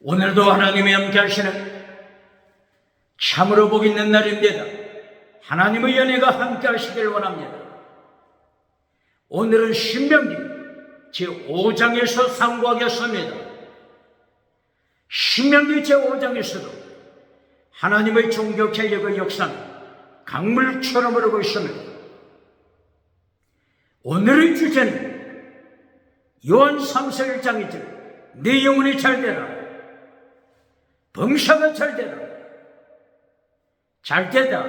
오늘도 하나님이 함께 하시는 참으로 복 있는 날입니다. 하나님의 연혜가 함께 하시길 원합니다. 오늘은 신명기 제5장에서 상고하겠습니다. 신명기 제5장에서도 하나님의 종교 개혁의 역사는 강물처럼 흐르고 있습니다. 오늘의 주제는 요한 3서 1장이죠. 네 영혼이 잘되라, 범사가 잘되라, 잘되다,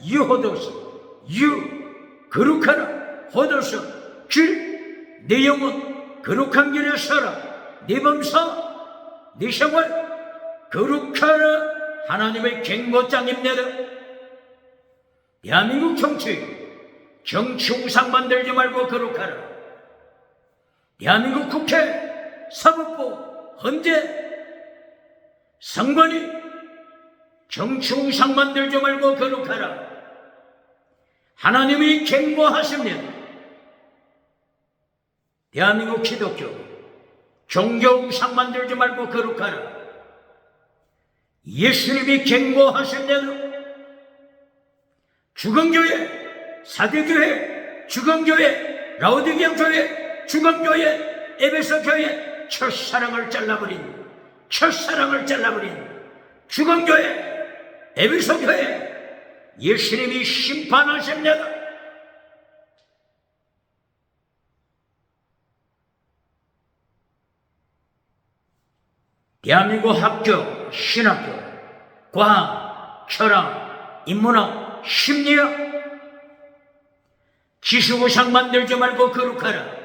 유호도서, 거룩하라, 호도서, 네 영혼 거룩한 길에 서라, 네 범사, 네 생활 거룩하라. 하나님의 경고장입니다. 대한민국 정치 우상 만들지 말고 거룩하라. 대한민국 국회, 사법부, 헌재, 선관위 정치 우상 만들지 말고 거룩하라. 하나님이 경고하십니다. 대한민국 기독교 종교 우상 만들지 말고 거룩하라. 예수님이 경고하십니다. 주검교회, 사대교회, 주검교회, 라오디게아 교회, 주검교회, 에베소 교회, 첫사랑을 잘라버린 주검교회, 에베소 교회, 예수님이 심판하십니다. 대한민국 학교, 신학교, 과학, 철학, 인문학, 심리학, 지수우상 만들지 말고 거룩하라.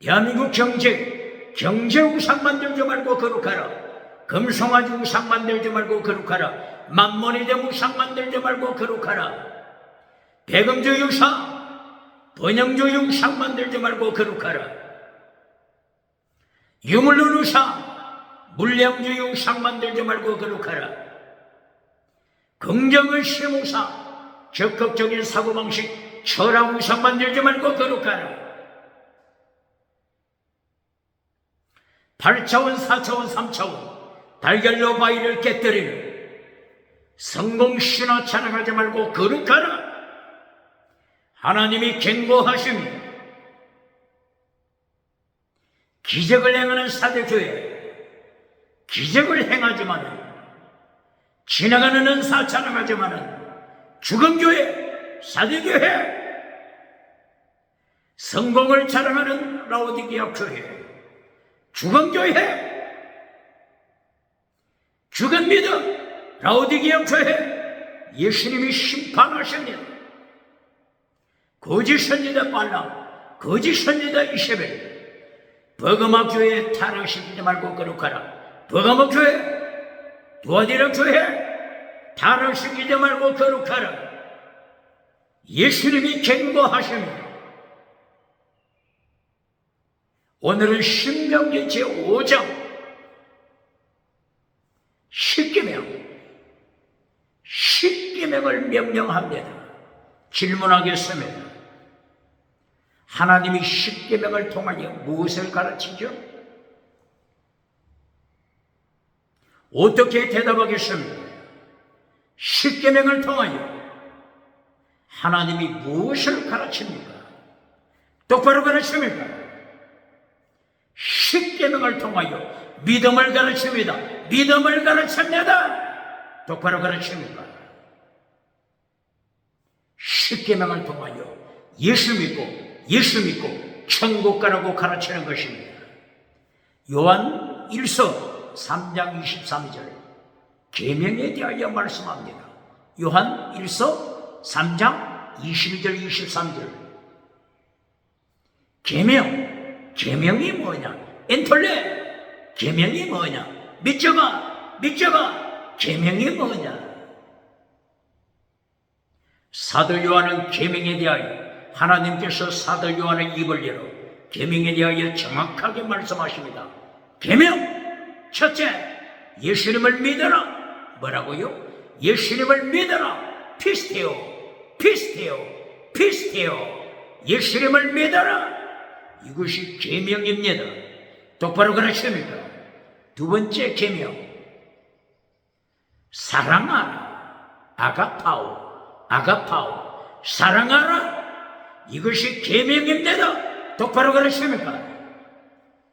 대한민국 경제 우상 만들지 말고 거룩하라. 금송아지 우상 만들지 말고 거룩하라. 만몬이대 우상 만들지 말고 거룩하라. 배금주의 우상, 번영주의 우상 만들지 말고 거룩하라. 유물론 우상, 물량주의 우상 만들지 말고 거룩하라. 긍정의 심우상, 적극적인 사고방식, 철학 우상 만들지 말고 거룩하라. 8차원, 4차원, 3차원 달걀로 바위를 깨뜨리는 성공신화 찬양하지 말고 거룩하라. 하나님이 경고하십니다. 기적을 행하는 사대교회, 기적을 행하지만은 지나가는 은사 찬양하지만은 주검교회, 사대교회, 성공을 자랑하는 라오디게아 교회, 주검교회, 주건 믿음, 라오디게아 교회, 예수님이 심판하십니다. 거짓 선지자 발람, 거짓 선지자 이세벨, 버가마 교회 타락시키지 말고 거룩하라. 버가마 교회, 두아디라 교회 타락시키지 말고 거룩하라. 예수님이 경고하십니다. 오늘은 신명기 제5장 10계명을 명령합니다. 질문하겠습니다. 하나님이 10계명을 통하여 무엇을 가르치죠? 어떻게 대답하겠습니까? 10계명을 통하여 하나님이 무엇을 가르칩니까? 똑바로 가르칩니까? 10계명을 통하여 믿음을 가르칩니다. 믿음을 가르칩니다. 똑바로 가르칩니까? 10계명을 통하여 예수 믿고 천국 가라고 가르치는 것입니다. 요한 1서 3장 23절 계명에 대하여 말씀합니다. 요한 1서 3장 22절 23절 계명이 뭐냐? 엔톨레 계명이 뭐냐? 믿져봐 계명이 뭐냐? 사도 요한은 계명에 대하여 하나님께서 사도 요한의 입을 열어 계명에 대하여 정확하게 말씀하십니다. 계명 첫째, 예수님을 믿어라. 뭐라고요? 예수님을 믿어라. 피스테오. 예수님을 믿어라. 이것이 계명입니다. 똑바로 가르칩니까? 두 번째 계명, 사랑하라. 아가파오, 사랑하라. 이것이 계명입니다. 똑바로 가르칩니까?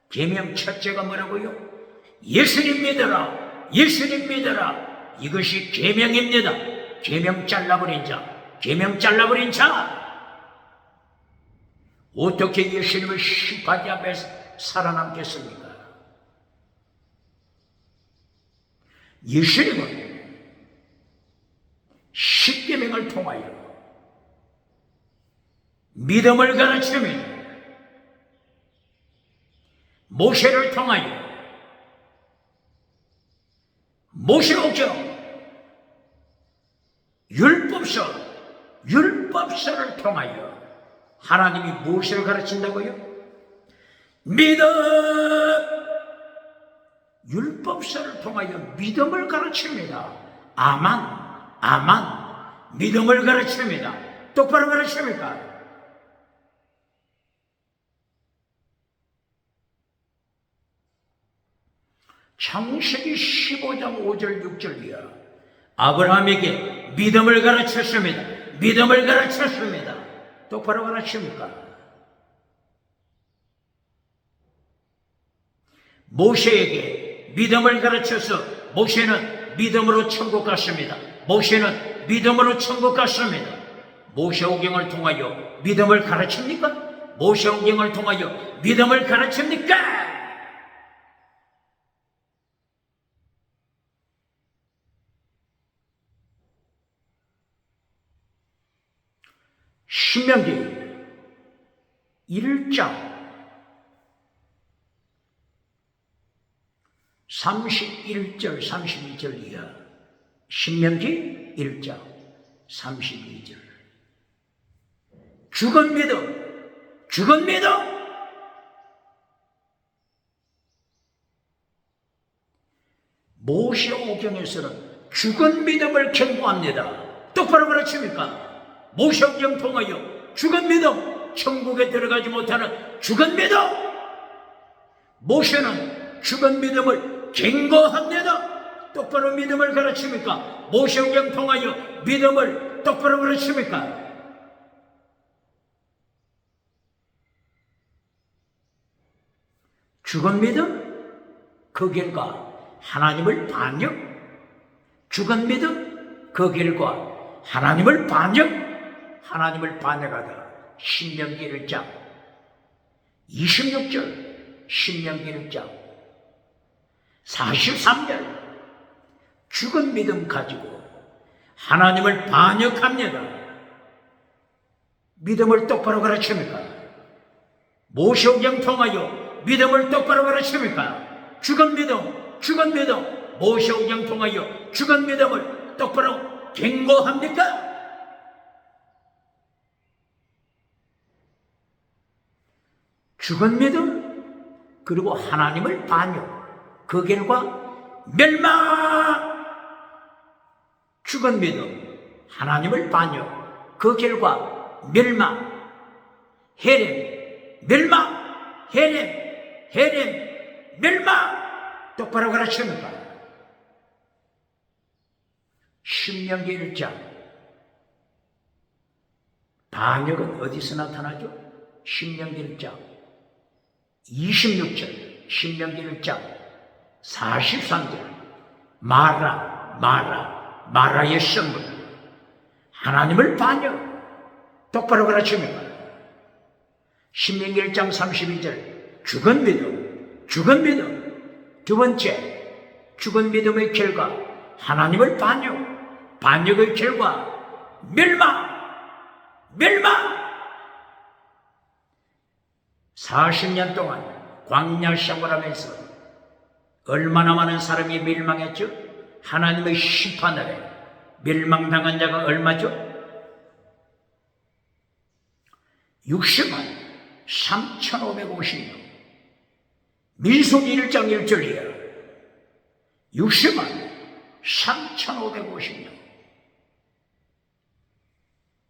계명 첫째가 뭐라고요? 예수님 믿어라. 예수님 믿어라. 이것이 계명입니다. 계명 잘라버린 자, 어떻게 예수님을 심판대 앞에 살아남겠습니까? 예수님은 십계명을 통하여 믿음을 가르치며 모세를 통하여 모세오경 율법서를 통하여 하나님이 무엇을 가르친다고요? 믿음! 율법서를 통하여 믿음을 가르칩니다. 아만, 믿음을 가르칩니다. 똑바로 가르칩니까? 창세기 15장 5절 6절이야. 아브라함에게 믿음을 가르쳤습니다. 똑바로 가르칩니까? 모세에게 믿음을 가르쳐서 모세는 믿음으로 천국 갔습니다. 모세오경을 통하여 믿음을 가르칩니까? 모세오경을 통하여 믿음을 가르칩니까? 신명기 1장 31절 32절 이하. 신명기 1장 32절. 죽은 믿음. 모세오경에서는 죽은 믿음을 경고합니다. 똑바로 가르칩니까? 모세오경 통하여 죽은 믿음, 천국에 들어가지 못하는 죽은 믿음. 모세는 죽은 믿음을 경고합니다. 똑바로 믿음을 가르칩니까? 모세오경 통하여 믿음을 똑바로 가르칩니까? 죽은 믿음, 그 결과 하나님을 반역. 죽은 믿음, 그 결과 하나님을 반역하다. 신명기 1장 26절, 신명기 1장 43절. 죽은 믿음 가지고 하나님을 반역합니다. 믿음을 똑바로 가르칩니까? 모세오경 통하여 믿음을 똑바로 가르칩니까? 죽은 믿음, 모세오경 통하여 죽은 믿음을 똑바로 경고합니까? 죽은 믿음, 그리고 하나님을 반역, 그 결과 멸망. 죽은 믿음, 하나님을 반역, 그 결과 멸망. 헤렘, 멸망. 똑바로 가르칩니까? 신명기 1장. 반역은 어디서 나타나죠? 신명기 1장 26절, 신명기 1장 43절. 마라의 선물. 하나님을 반역. 똑바로 가르칩니까? 신명기 1장 32절. 죽은 믿음. 두 번째, 죽은 믿음의 결과 하나님을 반역. 반역의 결과 멸망. 40년 동안 광야 생활하면서 얼마나 많은 사람이 멸망했죠? 하나님의 심판 아래 멸망당한 자가 얼마죠? 60만 3,550명. 민수기 1장 1절이야. 60만 3,550명.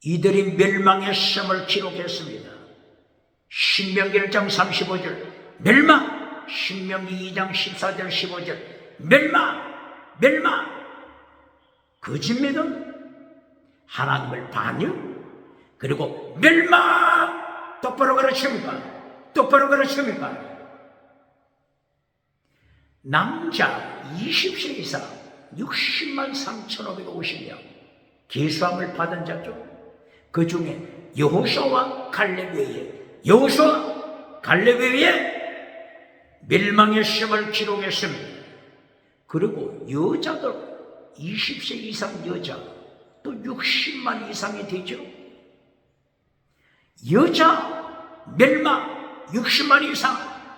이들이 멸망했음을 기록했습니다. 신명기 1장 35절. 멸망. 신명기 2장 14절 15절 멸망 거짓 믿음, 하나님을 반역, 그리고 멸망. 똑바로 가르칩니까? 똑바로 가르칩니까? 남자 20세 이상 60만 3,550명 계수함을 받은 자죠. 그 중에 여호수아와 갈렙 외에 멸망의 시험을 기록했습니다. 그리고 여자들 20세 이상 여자 또 60만 이상이 되죠. 여자 멸망 60만 이상,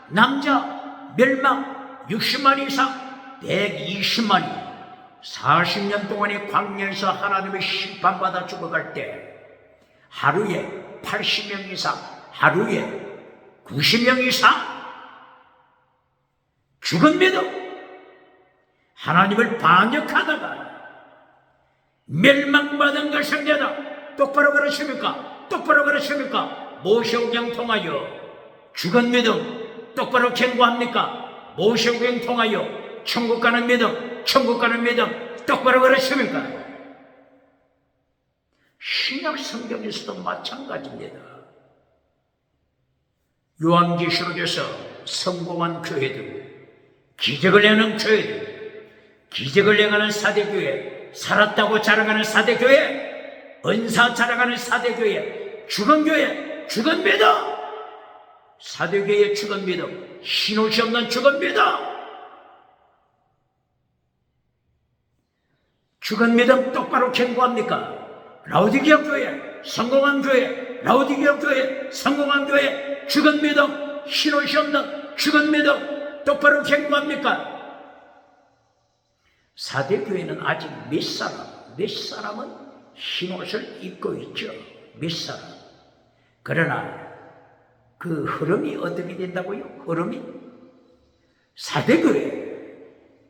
남자 멸망 60만 이상, 120만이 40년 동안의 광야에서 하나님의 심판받아 죽어갈 때 하루에 80명 이상, 하루에 90명 이상 죽은 믿음, 하나님을 반역하다가 멸망받은 것입니다. 똑바로 가르칩니까? 똑바로 가르칩니까? 모세오경 통하여 죽은 믿음 똑바로 경고합니까? 모세오경 통하여 천국 가는 믿음 똑바로 가르칩니까? 신약 성경에서도 마찬가지입니다. 요한계시록에서 성공한 교회들, 기적을 내는 교회들, 기적을 행하는 사대교회, 살았다고 자랑하는 사대교회, 은사 자랑하는 사대교회, 죽은 교회, 죽은 믿음, 사대교회의 죽은 믿음, 흰옷이 없는 죽은 믿음, 죽은 믿음 똑바로 경고합니까? 라오디게아 교회, 성공한 교회, 라오디게아 교회, 성공한 교회, 죽은 믿음, 흰옷이 없는 죽은 믿음 똑바로 경고합니까? 사대교회는 아직 몇 사람은 흰옷을 입고 있죠. 몇 사람. 그러나 그 흐름이 어떻게 된다고요? 흐름이 사대교회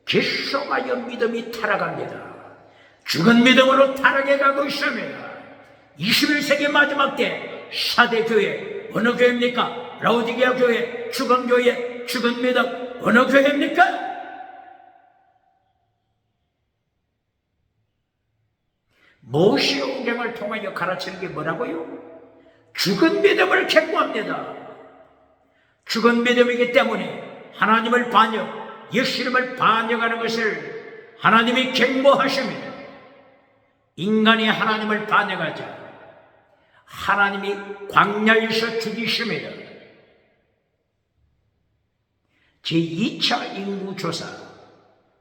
계속하여 믿음이 타락합니다. 죽은 믿음으로 타락해 가고 있습니다. 21세기 마지막 때 사대교회 어느 교회입니까? 라오디게아 교회, 죽은 교회, 죽은 믿음 어느 교회입니까? 모세오경을 통하여 가르치는 게 뭐라고요? 죽은 믿음을 경고합니다. 죽은 믿음이기 때문에 하나님을 반역, 예수님을 반역하는 것을 하나님이 경고하십니다. 인간이 하나님을 반역하자 하나님이 광야에서 죽이십니다.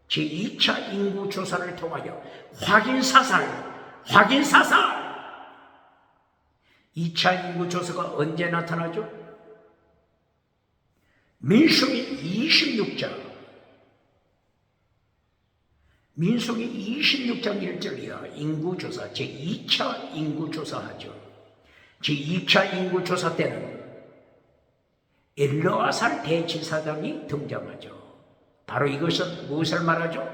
제2차 인구조사를 통하여 확인사살 2차 인구조사가 언제 나타나죠? 민수기 26장 1절이야. 인구조사, 제2차 인구조사하죠. 제2차 인구조사 때는 엘르아살 대제사장이 등장하죠. 바로 이것은 무엇을 말하죠?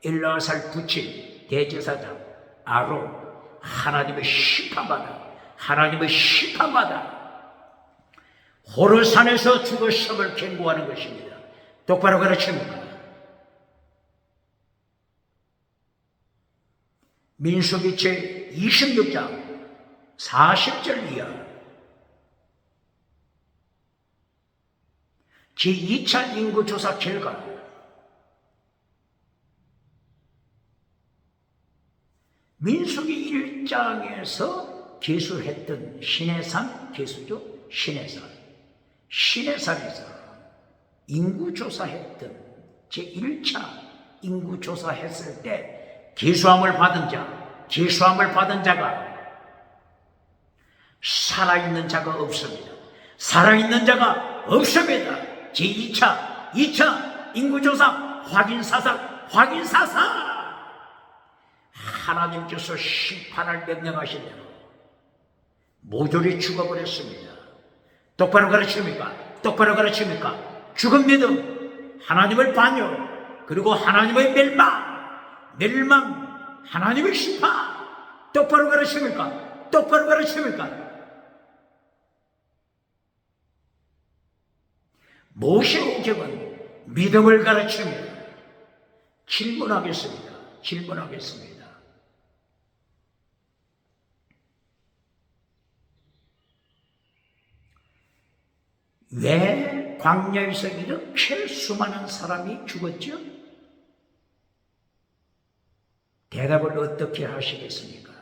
엘르아살 부친 대제사장 아론, 하나님의 심판받아 호르산에서 죽으심을 경고하는 것입니다. 똑바로 가르칩니다. 민수기 제26장 40절 이하 제2차 인구조사 결과 민수기 1장에서 계수했던 시내산 계수죠. 시내산에서 인구조사했던 제1차 인구조사했을 때 계수함을 받은 자가 살아있는 자가 없습니다. 제2차 인구조사 확인사살 하나님께서 심판을 명령하시며 모조리 죽어버렸습니다. 똑바로 가르칩니까? 죽은 믿음, 하나님을 반역, 그리고 하나님의 멸망, 하나님의 심판. 똑바로 가르칩니까? 모세오경은 믿음을 가르칩니다. 질문하겠습니다. 왜 광야에서 이렇게 수많은 사람이 죽었죠? 대답을 어떻게 하시겠습니까?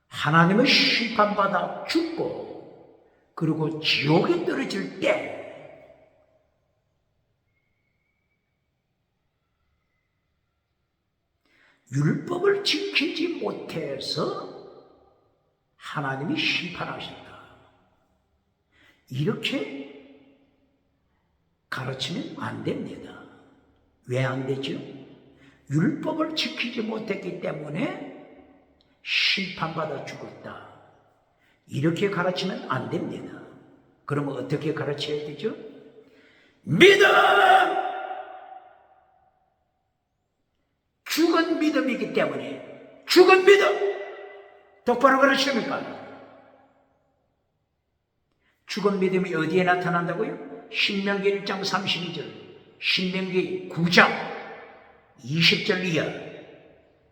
하나님의 심판받아 죽고 그리고 지옥에 떨어질 때 율법을 지키지 못해서 하나님이 심판하신다. 이렇게 가르치면 안 됩니다. 왜 안 되죠? 율법을 지키지 못했기 때문에 심판받아 죽었다. 이렇게 가르치면 안 됩니다. 그러면 어떻게 가르쳐야 되죠? 믿음! 죽은 믿음이기 때문에 죽은 믿음! 똑바로 가르칩니까? 죽은 믿음이 어디에 나타난다고요? 신명기 1장 32절, 신명기 9장 20절 이하,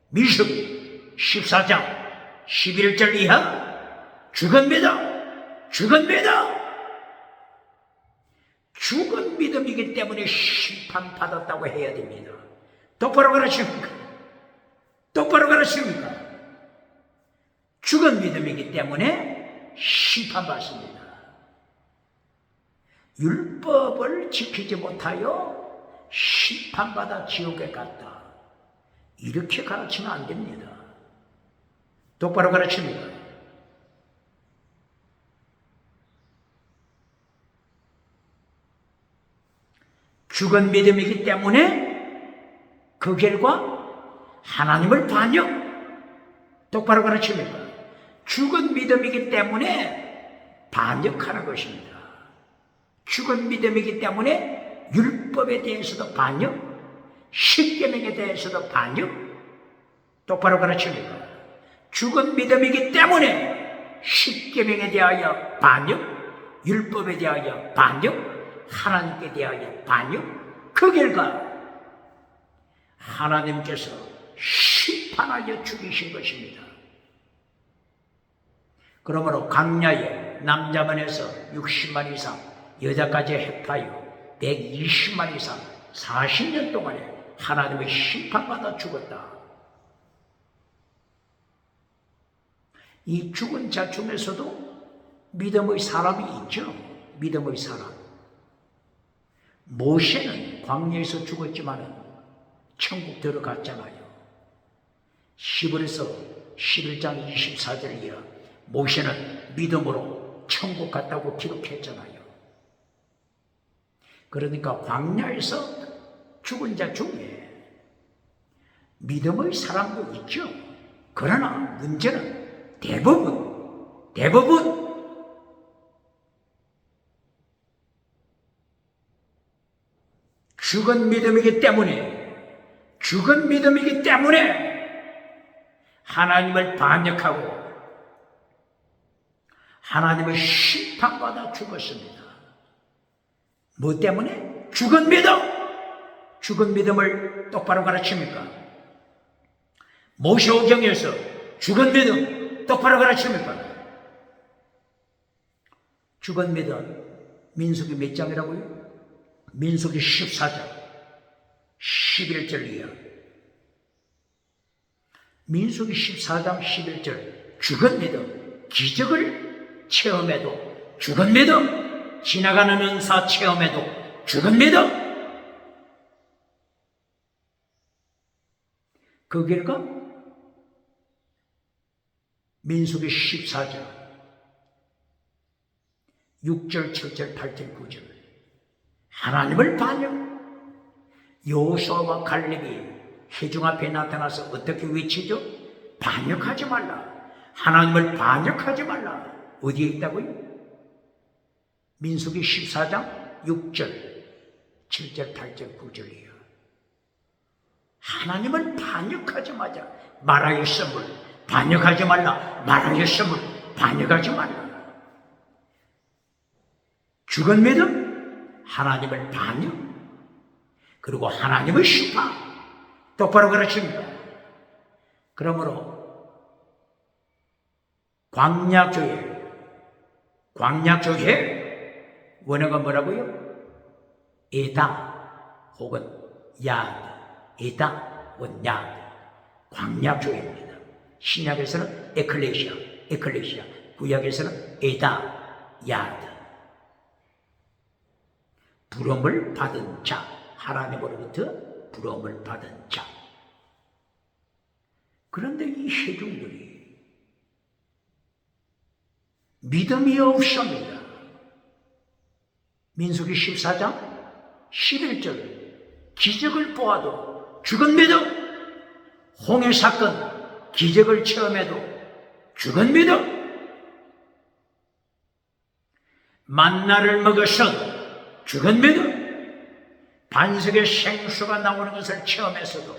민수기 14장 11절 이하, 죽은 믿음이기 때문에 심판받았다고 해야 됩니다. 똑바로 가르칩니까? 죽은 믿음이기 때문에 심판받습니다. 율법을 지키지 못하여 심판받아 지옥에 갔다. 이렇게 가르치면 안 됩니다. 똑바로 가르칩니다. 죽은 믿음이기 때문에 그 결과 하나님을 반역. 똑바로 가르칩니다. 죽은 믿음이기 때문에 반역하는 것입니다. 죽은 믿음이기 때문에 율법에 대해서도 반역, 십계명에 대해서도 반역. 똑바로 가르칩니다. 죽은 믿음이기 때문에 십계명에 대하여 반역, 율법에 대하여 반역, 하나님께 대하여 반역. 그 결과 하나님께서 심판하여 죽이신 것입니다. 그러므로 광야에 남자만에서 60만 이상, 여자까지 합하여 120만 이상 40년 동안에 하나님의 심판받아 죽었다. 이 죽은 자 중에서도 믿음의 사람이 있죠. 믿음의 사람. 모세는 광야에서 죽었지만 천국 들어갔잖아요. 시브에서 11장 24절이야. 모세는 믿음으로 천국 갔다고 기록했잖아요. 그러니까 광야에서 죽은 자 중에 믿음의 사람도 있죠. 그러나 문제는 대부분 죽은 믿음이기 때문에 하나님을 반역하고 하나님의 심판받아 죽었습니다. 뭐 때문에? 죽은 믿음을 똑바로 가르칩니까? 모세오경에서 죽은 믿음 똑바로 가르칩니까? 죽은 믿음 민수기 몇 장이라고요? 민수기 14장 11절 이하. 민수기 14장 11절 죽은 믿음, 기적을 체험해도 죽은 믿음, 지나가는 은사 체험해도 죽은 믿음. 그 결과 민수기 14장 6절, 7절, 8절, 9절 하나님을 반역. 여호수아와 갈렙이 회중 앞에 나타나서 어떻게 외치죠? 반역하지 말라. 하나님을 반역하지 말라. 어디에 있다고요? 민수기 14장 6절, 7절, 8절, 9절이에요. 하나님을 반역하지 마자. 말하였음을 반역하지 말라. 말하였음을 반역하지 말라. 죽은 믿음, 하나님을 반역, 그리고 하나님을 심판, 똑바로 가르칩니다. 그러므로 광약교회 원어가 뭐라고요? 에다 혹은 야드, 에다 혹은 야드, 광약교회입니다. 신약에서는 에클레시아, 구약에서는 에다, 야드. 부름을 받은 자, 하나님으로부터 부름을 받은 자. 그런데 이 회중들이 믿음이 없습니다. 민수기 14장 11절 기적을 보아도 죽은 믿음, 홍해 사건 기적을 체험해도 죽은 믿음, 만나를 먹어서 죽은 믿음, 반석의 생수가 나오는 것을 체험했어도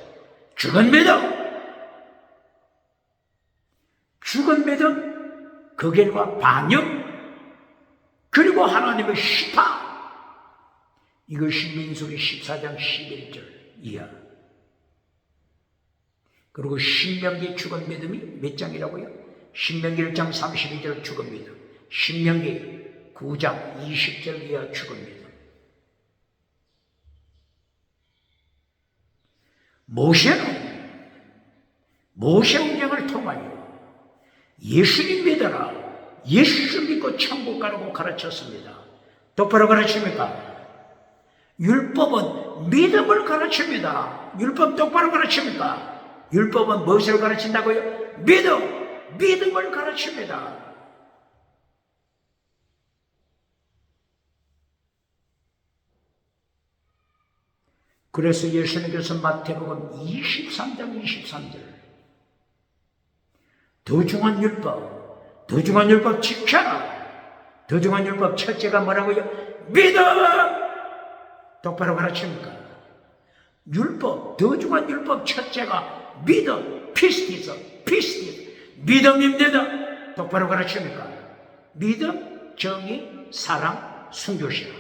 죽은 믿음, 죽은 믿음, 그 결과 반역, 그리고 하나님의 심판. 이것이 민수기 14장 11절 이하. 그리고 신명기 죽은 믿음이 몇 장이라고요? 신명기 1장 32절 죽은 믿음, 신명기 9장 20절 이하 죽은 믿음. 모세 운명을 통하여 예수님 믿어라, 예수 믿고 천국 가라고 가르쳤습니다. 똑바로 가르칩니까? 율법은 믿음을 가르칩니다. 율법 똑바로 가르칩니까? 율법은 무엇을 가르친다고요? 믿음을 가르칩니다. 그래서 예수님께서 마태복음 23장 23절 더 중한 율법 지켜라. 더 중한 율법 첫째가 뭐라고요? 믿음! 똑바로 가르칩니까? 율법, 더 중한 율법 첫째가 믿음, 피스티스, 믿음입니다. 똑바로 가르칩니까? 믿음, 정의, 사랑, 순교심.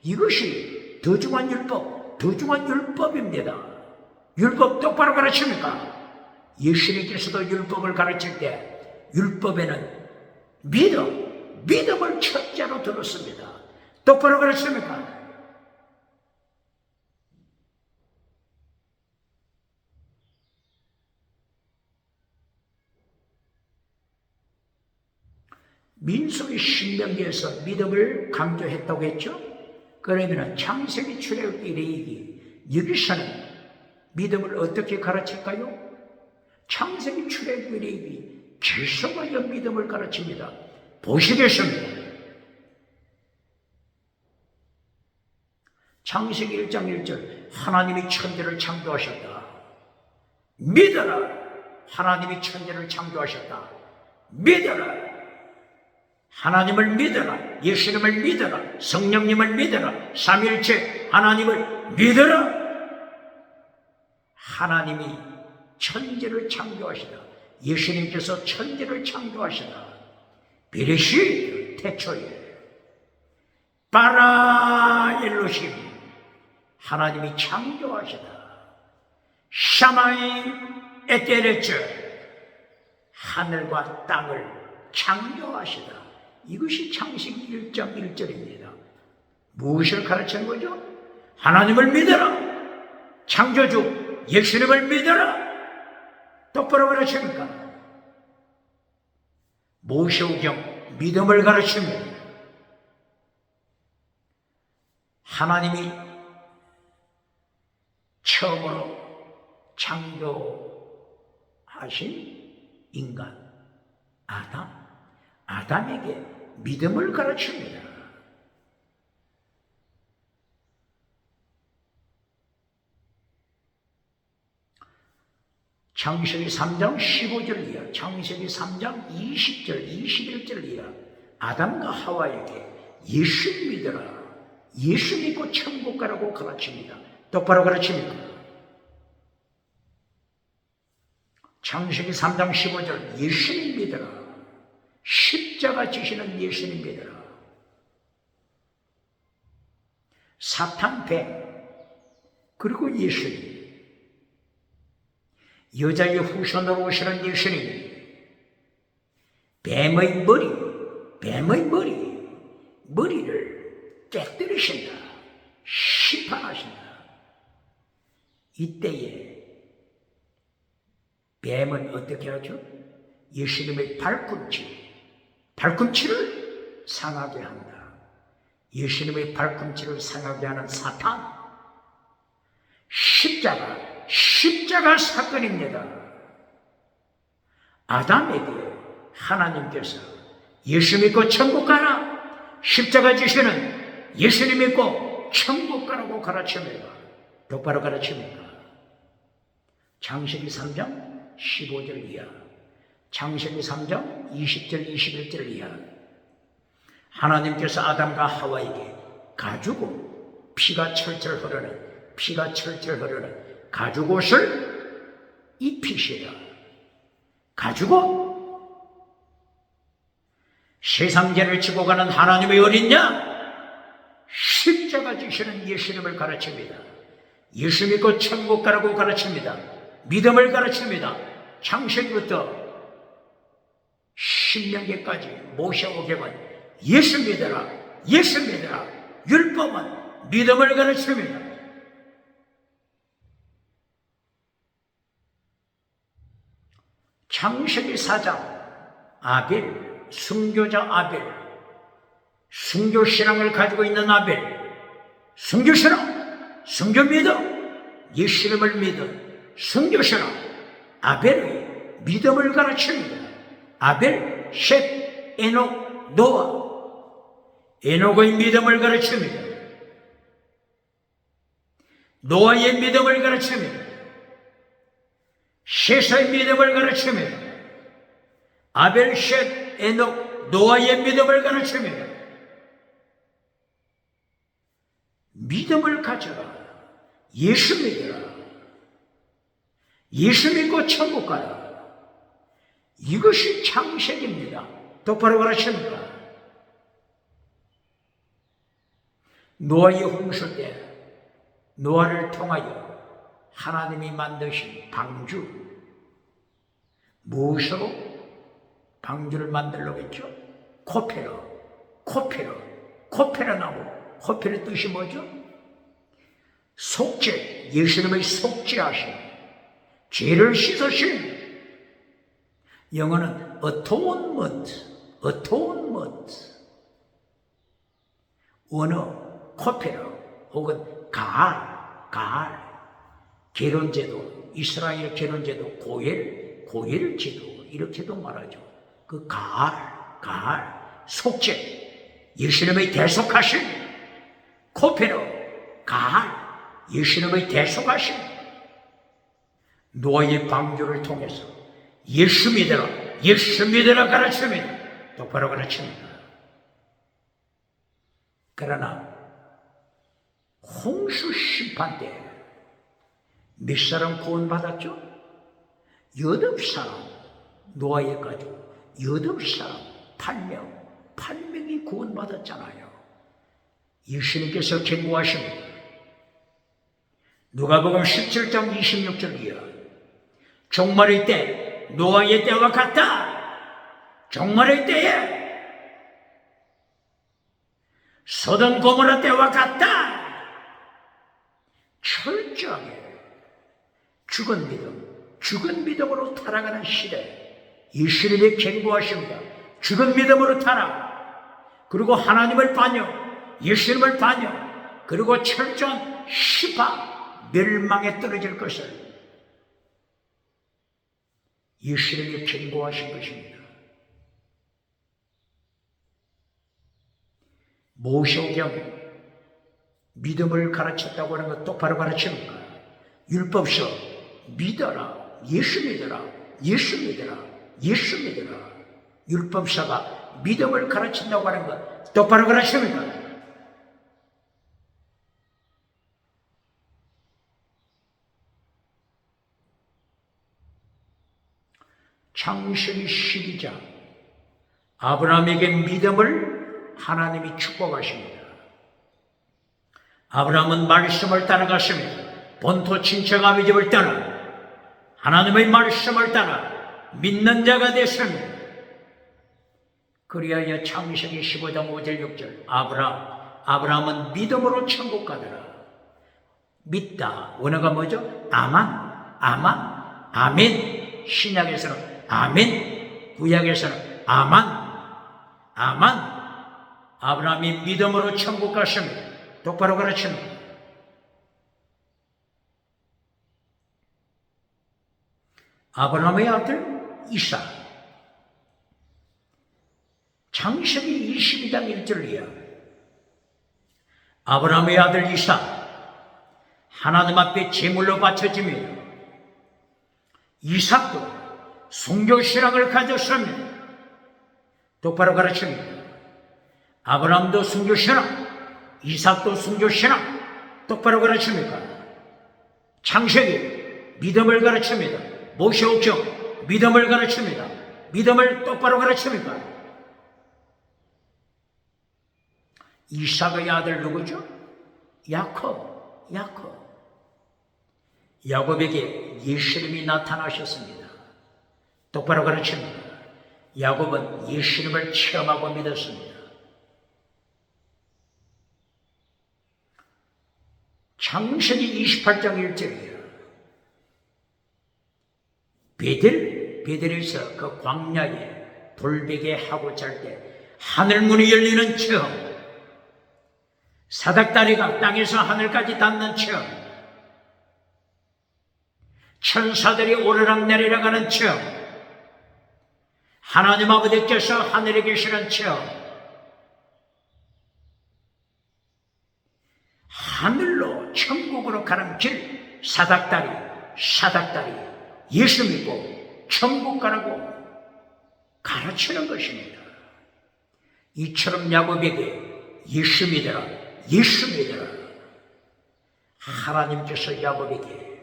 이것이 더 중한 율법입니다. 율법 똑바로 가르칩니까? 예수님께서도 율법을 가르칠 때 율법에는 믿음을 첫째로 들었습니다. 똑바로 가르칩니까? 민수기 신명기에서 믿음을 강조했다고 했죠? 그러면 창세기 출애굽기 레위기 여기서는 믿음을 어떻게 가르칠까요? 창세기 출애굽기 레위기 계속하여 믿음을 가르칩니다. 보시겠습니다. 창세기 1장 1절 하나님이 천지를 창조하셨다. 믿어라. 하나님이 천지를 창조하셨다. 믿어라. 하나님을 믿어라. 예수님을 믿어라. 성령님을 믿어라. 삼위일체 하나님을 믿어라. 하나님이 천지를 창조하시다. 예수님께서 천지를 창조하시다. 베레시 태초에 바라 엘로힘 하나님이 창조하시다. 샤마임 에테레츠 하늘과 땅을 창조하시다. 이것이 창세기 1장 1절입니다. 무엇을 가르치는 거죠? 하나님을 믿어라. 창조주 예수님을 믿어라. 똑바로 가르칩니까? 모세오경 믿음을 가르칩니다. 하나님이 처음으로 창조하신 인간 아담에게 믿음을 가르칩니다. 창세기 3장 15절 이하, 창세기 3장 20절, 21절 이하 아담과 하와에게 예수 믿어라. 예수 믿고 천국 가라고 가르칩니다. 똑바로 가르칩니다. 창세기 3장 15절 예수님 믿어라. 십자가 지시는 예수님 믿어라. 사탄 뱀 그리고 예수님, 여자의 후손으로 오시는 예수님, 뱀의 머리를 깨뜨리신다. 심판하신다. 이때에 뱀은 어떻게 하죠? 예수님의 발꿈치를 상하게 한다. 예수님의 발꿈치를 상하게 하는 사탄, 십자가 사건입니다. 아담에게 하나님께서 예수 믿고 천국 가라, 십자가 지시는 예수님 믿고 천국 가라고 가르칩니다. 똑바로 가르칩니다. 창세기 3장 15절 이하, 창세기 3장 20절 21절 이하. 하나님께서 아담과 하와에게 가죽옷, 피가 철철 흐르는 가죽옷을 입히시라. 가죽옷, 세상죄를 지고 가는 하나님의 어린 양, 십자가 지시는 예수님을 가르칩니다. 예수 믿고 천국 가라고 가르칩니다. 믿음을 가르칩니다. 창세기부터 신명기까지 모세오경은 예수 믿어라, 율법은 믿음을 가르칩니다. 창세기 4장 아벨, 순교자 아벨, 순교신앙을 가지고 있는 아벨, 순교신앙, 순교믿음, 예수님을 믿은 순교신앙 아벨의 믿음을 가르칩니다. 아벨, 셋, 에녹, 노아, 에녹의 믿음을 가르칩니다. 노아의 믿음을 가르칩니다. 셋의 믿음을 가르칩니다. 아벨, 셋, 에녹, 노아의 믿음을 가르칩니다. 믿음을 가져라. 예수 믿어라. 예수 믿고 천국 가라. 이것이 창세기입니다. 똑바로 가르칩니다. 노아의 홍수 때 노아를 통하여 하나님이 만드신 방주, 무엇으로 방주를 만들려겠죠? 코페러 나무. 코페의 뜻이 뭐죠? 속죄, 예수님의 속죄하심, 죄를 씻으심. 영어는 atonement. 원어 코페러 혹은 가알. 계론제도, 이스라엘 계론제도, 고엘 제도 이렇게도 말하죠. 그 가알, 속죄, 예수님의 대속하심, 코페러, 가알, 예수님의 대속하심. 노아의 방주를 통해서 예수 믿어라 가르칩니다. 똑바로 가르칩니다. 그러나 홍수 심판 때 몇 사람 구원받았죠? 8사람, 노아의 가족 8사람, 8명이 구원받았잖아요. 예수님께서 경고하십니다. 누가복음 17장 26절 이하, 종말의 때, 노아의 때와 같다. 종말의 때에 소돔 고모라 때와 같다. 철저하게 죽은 믿음으로 타락하는 시대, 예수님이 경고하십니다. 죽은 믿음으로 타락, 그리고 하나님을 반역, 예수님을 반역, 그리고 철저한 시파, 멸망에 떨어질 것을 예수님이 경고하신 것입니다. 모세오경 믿음을 가르쳤다고 하는 것 똑바로 가르칩니까? 율법서 믿어라, 예수 믿어라. 율법서가 믿음을 가르친다고 하는 것 똑바로 가르칩니까? 창세기 12장 아브라함에게 믿음을 하나님이 축복하십니다. 아브라함은 말씀을 따라갔습니다. 본토 친척 아비집을 떠나 하나님의 말씀을 따라 믿는 자가 됐습니다. 그리하여 창세기 15장 5절 6절 아브라함은 믿음으로 천국 가더라. 믿다 원어가 뭐죠? 아멘. 신약에서는 아멘, 구약에서는 아만. 아브라함이 믿음으로 천국 갔습니다. 똑바로 가르칩니다. 아브라함의 아들 이삭. 창세기 22장 1절이야. 아브라함의 아들 이삭 하나님 앞에 제물로 바쳐집니다. 이삭도 순교신앙을 가졌습니다. 똑바로 가르칩니다. 아브라함도 순교신앙, 이삭도 순교신앙. 똑바로 가르칩니까? 창세기 믿음을 가르칩니다. 모세오경 믿음을 가르칩니다. 믿음을 똑바로 가르칩니까? 이삭의 아들 누구죠? 야곱. 야곱에게 예수님이 나타나셨습니다. 똑바로 가르칩니다. 야곱은 예수님을 체험하고 믿었습니다. 창세기 28장 1절이에요. 베델에서 그 광야에 돌베개 하고 잘 때 하늘문이 열리는 체험, 사닥다리가 땅에서 하늘까지 닿는 체험, 천사들이 오르락내리락 하는 체험, 하나님 아버지께서 하늘에 계시는 체험, 하늘로 천국으로 가는 길, 사닥다리 예수 믿고 천국 가라고 가르치는 것입니다. 이처럼 야곱에게 예수 믿어라. 하나님께서 야곱에게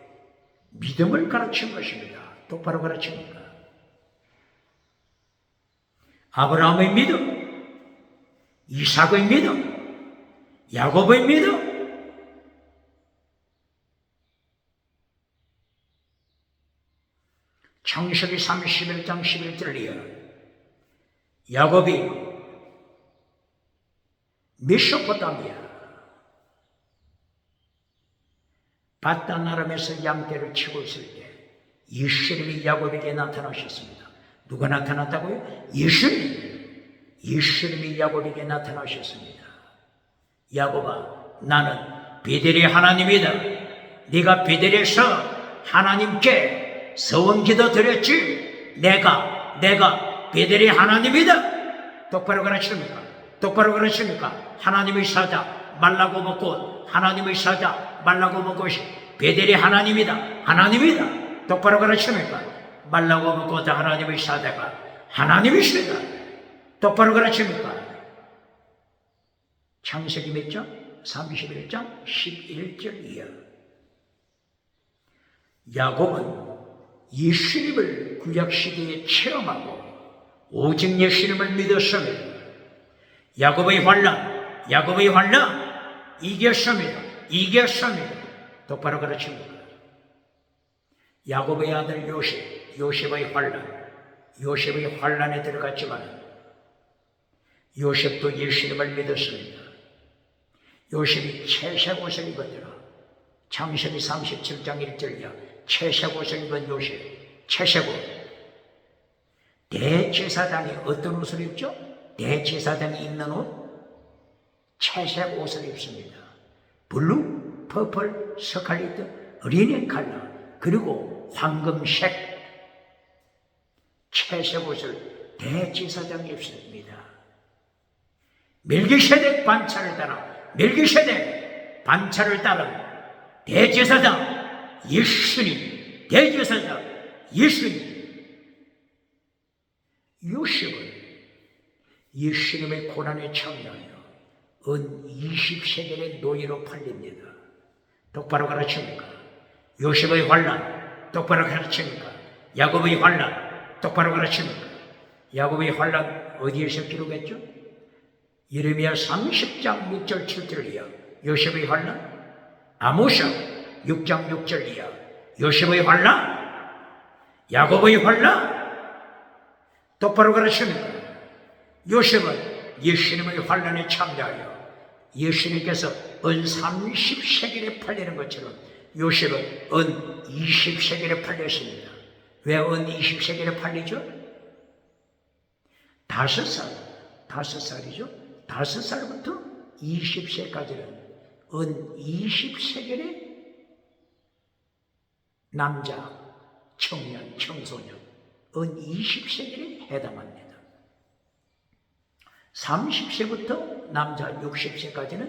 믿음을 가르친 것입니다. 똑바로 가르칩니다. 아브라함의 믿음, 이삭의 믿음, 야곱의 믿음. 창세기 31장 11절이요. 야곱이 메소포타미아 바단 아람에서 양떼를 치고 있을 때 예수님이 야곱에게 나타나셨습니다. 누가 나타났다고요? 예수님이 야곱에게 나타나셨습니다. 야곱아, 나는 베델의 하나님이다. 네가 베델에서 하나님께 서원기도 드렸지. 내가 베델의 하나님이다. 똑바로 가르칩니까? 하나님의 사자 말라고 먹고, 하나님의 사자 말라고 먹고 베델의 하나님이다. 똑바로 가르칩니까? 말라고 먹고 하나님의 사자가 하나님이시다. 똑바로 가르칩니까? 창세기 몇 장? 31장 11절이야. 야곱은 예수님을 구약시대에 체험하고 오직 예수님을 믿었습니다. 야곱의 환난 이겼습니다. 똑바로 가르칩니다. 야곱의 아들 요셉의 환난에 들어갔지만 요셉도 예수님을 믿었습니다. 요셉이 채색 옷을 입었더라. 창세기 37장 1절이야. 채색 옷을 입은 요셉, 채색 옷. 대제사장이 어떤 옷을 입죠? 대제사장이 입는 옷? 채색 옷을 입습니다. 블루, 퍼플, 스칼리트, 리넨 컬러, 그리고 황금색 채색 옷을 대제사장이 입습니다. 멜기세덱 반차를 따른 대제사장 예수님, 요셉은 예수님의 고난에 참여하여 은 20세겔의 노예로 팔립니다. 똑바로 가르칩니까? 요셉의 환난 똑바로 가르칩니까? 야곱의 환난 똑바로 가르칩니까? 야곱의 환란 어디에서 기록했죠? 예레미야 30장 6절 7절 이하 요셉의 환란, 아모스 6장 6절 이하 요셉의 환란, 야곱의 환란. 똑바로 가르칩니까? 요셉은 예수님의 환란에 참여하여 예수님께서 은 30세겔에 팔리는 것처럼 요셉은 은 20세겔에 팔렸습니다. 왜 은 20세겔에 팔리죠? 5살이죠. 5살부터 20세까지는 은 20세겔의 남자, 청년, 청소년, 은 20세겔에 해당합니다. 30세부터 남자 60세까지는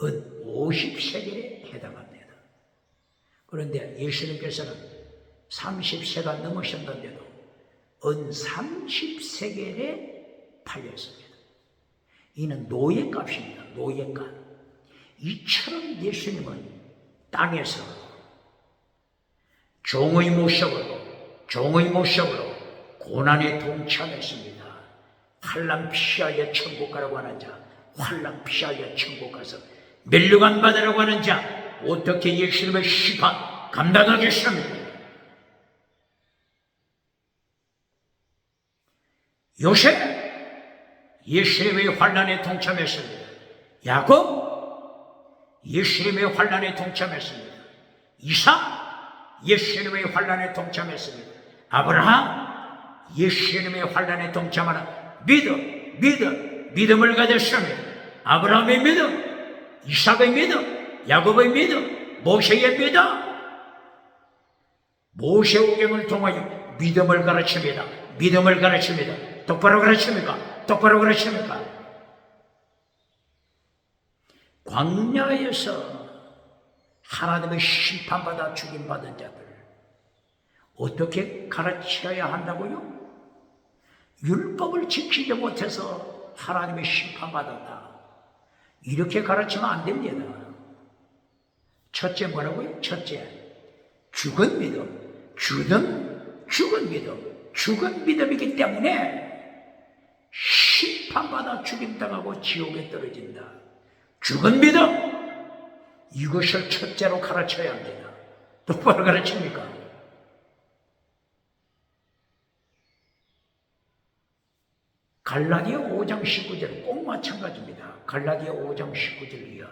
은 50세겔에 해당합니다. 그런데 예수님께서는 30세가 넘으셨는데도 은 30세겔에 팔렸습니다. 이는 노예값입니다. 노예값. 이처럼 예수님은 땅에서 종의 모습으로 고난에 동참했습니다. 환난 피하여 천국 가라고 하는 자, 환난 피하여 천국 가서 멸류관 받으라고 하는 자, 어떻게 예수님의 심판 감당하겠습니까? 요셉 예수님의 환난에 동참했습니다. 야곱 예수님의 환난에 동참했습니다. 이삭 예수님의 환난에 동참했습니다. 아브라함 예수님의 환난에 동참하는 믿음을 가졌습니다. 아브라함의 믿음, 이삭의 믿음, 야곱의 믿음, 모세의 믿음. 모세오경을 통하여 믿음을 가르칩니다. 믿음을 가르칩니다. 똑바로 가르칩니까? 똑바로 가르칩니까? 광야에서 하나님의 심판받아 죽임받은 자들 어떻게 가르쳐야 한다고요? 율법을 지키지 못해서 하나님의 심판받았다. 이렇게 가르치면 안 됩니다. 첫째 뭐라고요? 첫째, 죽은 믿음. 죽은 믿음이기 때문에 심판받아 죽임당하고 지옥에 떨어진다. 죽은 믿음. 이것을 첫째로 가르쳐야 합니다. 똑바로 가르칩니까? 갈라디아 5장 19절 꼭 마찬가지입니다. 갈라디아 5장 19절 이하.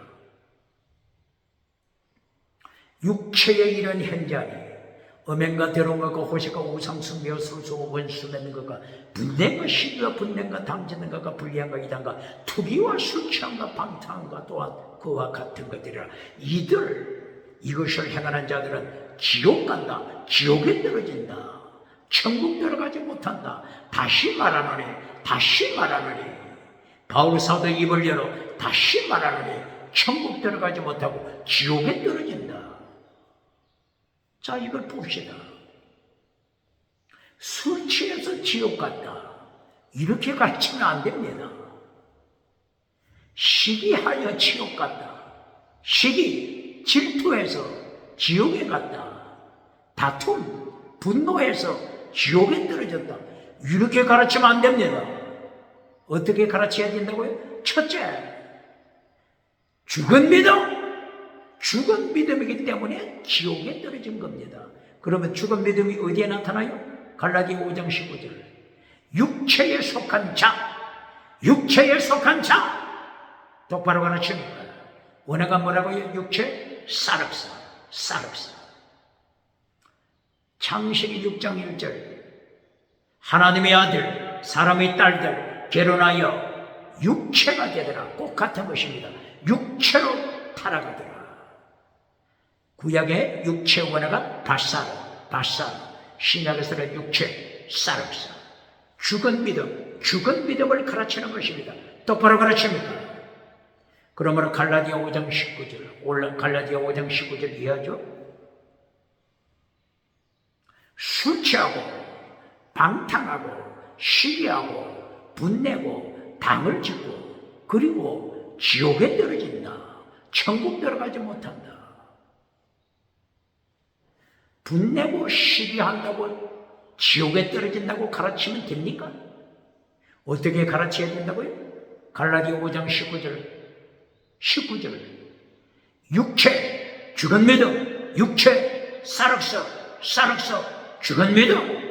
육체의 일은 현재하니 음행과 더러운 것과 호색과 우상숭배와 술수고 원수 맺는 것과 분쟁과 시기와 분쟁과 당짓는 것과 불리함과 이단과 투기와 술 취함과 방탕함과 또한 그와 같은 것들이라. 이것을 행하는 자들은 지옥 간다. 지옥에 떨어진다. 천국 들어가지 못한다. 다시 말하노니 바울 사도 입을 열어 다시 말하노니 천국 들어가지 못하고 지옥에 떨어진다. 자, 이걸 봅시다. 술 취해서 지옥 갔다. 이렇게 가르치면 안 됩니다. 시기하여 지옥 갔다. 질투해서 지옥에 갔다. 다툼, 분노해서 지옥에 떨어졌다. 이렇게 가르치면 안 됩니다. 어떻게 가르쳐야 된다고요? 첫째, 죽은 믿음이기 때문에 지옥에 떨어진 겁니다. 그러면 죽은 믿음이 어디에 나타나요? 갈라디아 5장 19절. 육체에 속한 자. 똑바로 가르칩니다. 원어가 뭐라고요? 육체, 사륵사. 창세기 6장 1절. 하나님의 아들, 사람의 딸들 결혼하여 육체가 되더라. 꼭 같은 것입니다. 육체로 타락하더라. 구약의 육체 원어가 바사르. 신약에서는 육체, 사륵사. 죽은 믿음을 가르치는 것입니다. 똑바로 가르칩니까? 그러므로 갈라디아 5장 19절 이해하죠? 술 취하고 방탕하고 시기하고 분내고 당을 짓고 그리고 지옥에 떨어진다. 천국 들어가지 못한다. 분내고 시기한다고 지옥에 떨어진다고 가르치면 됩니까? 어떻게 가르쳐야 된다고요? 갈라디아 5장 19절 육체 죽은 믿음, 육체 쌀옥서 죽은 믿음.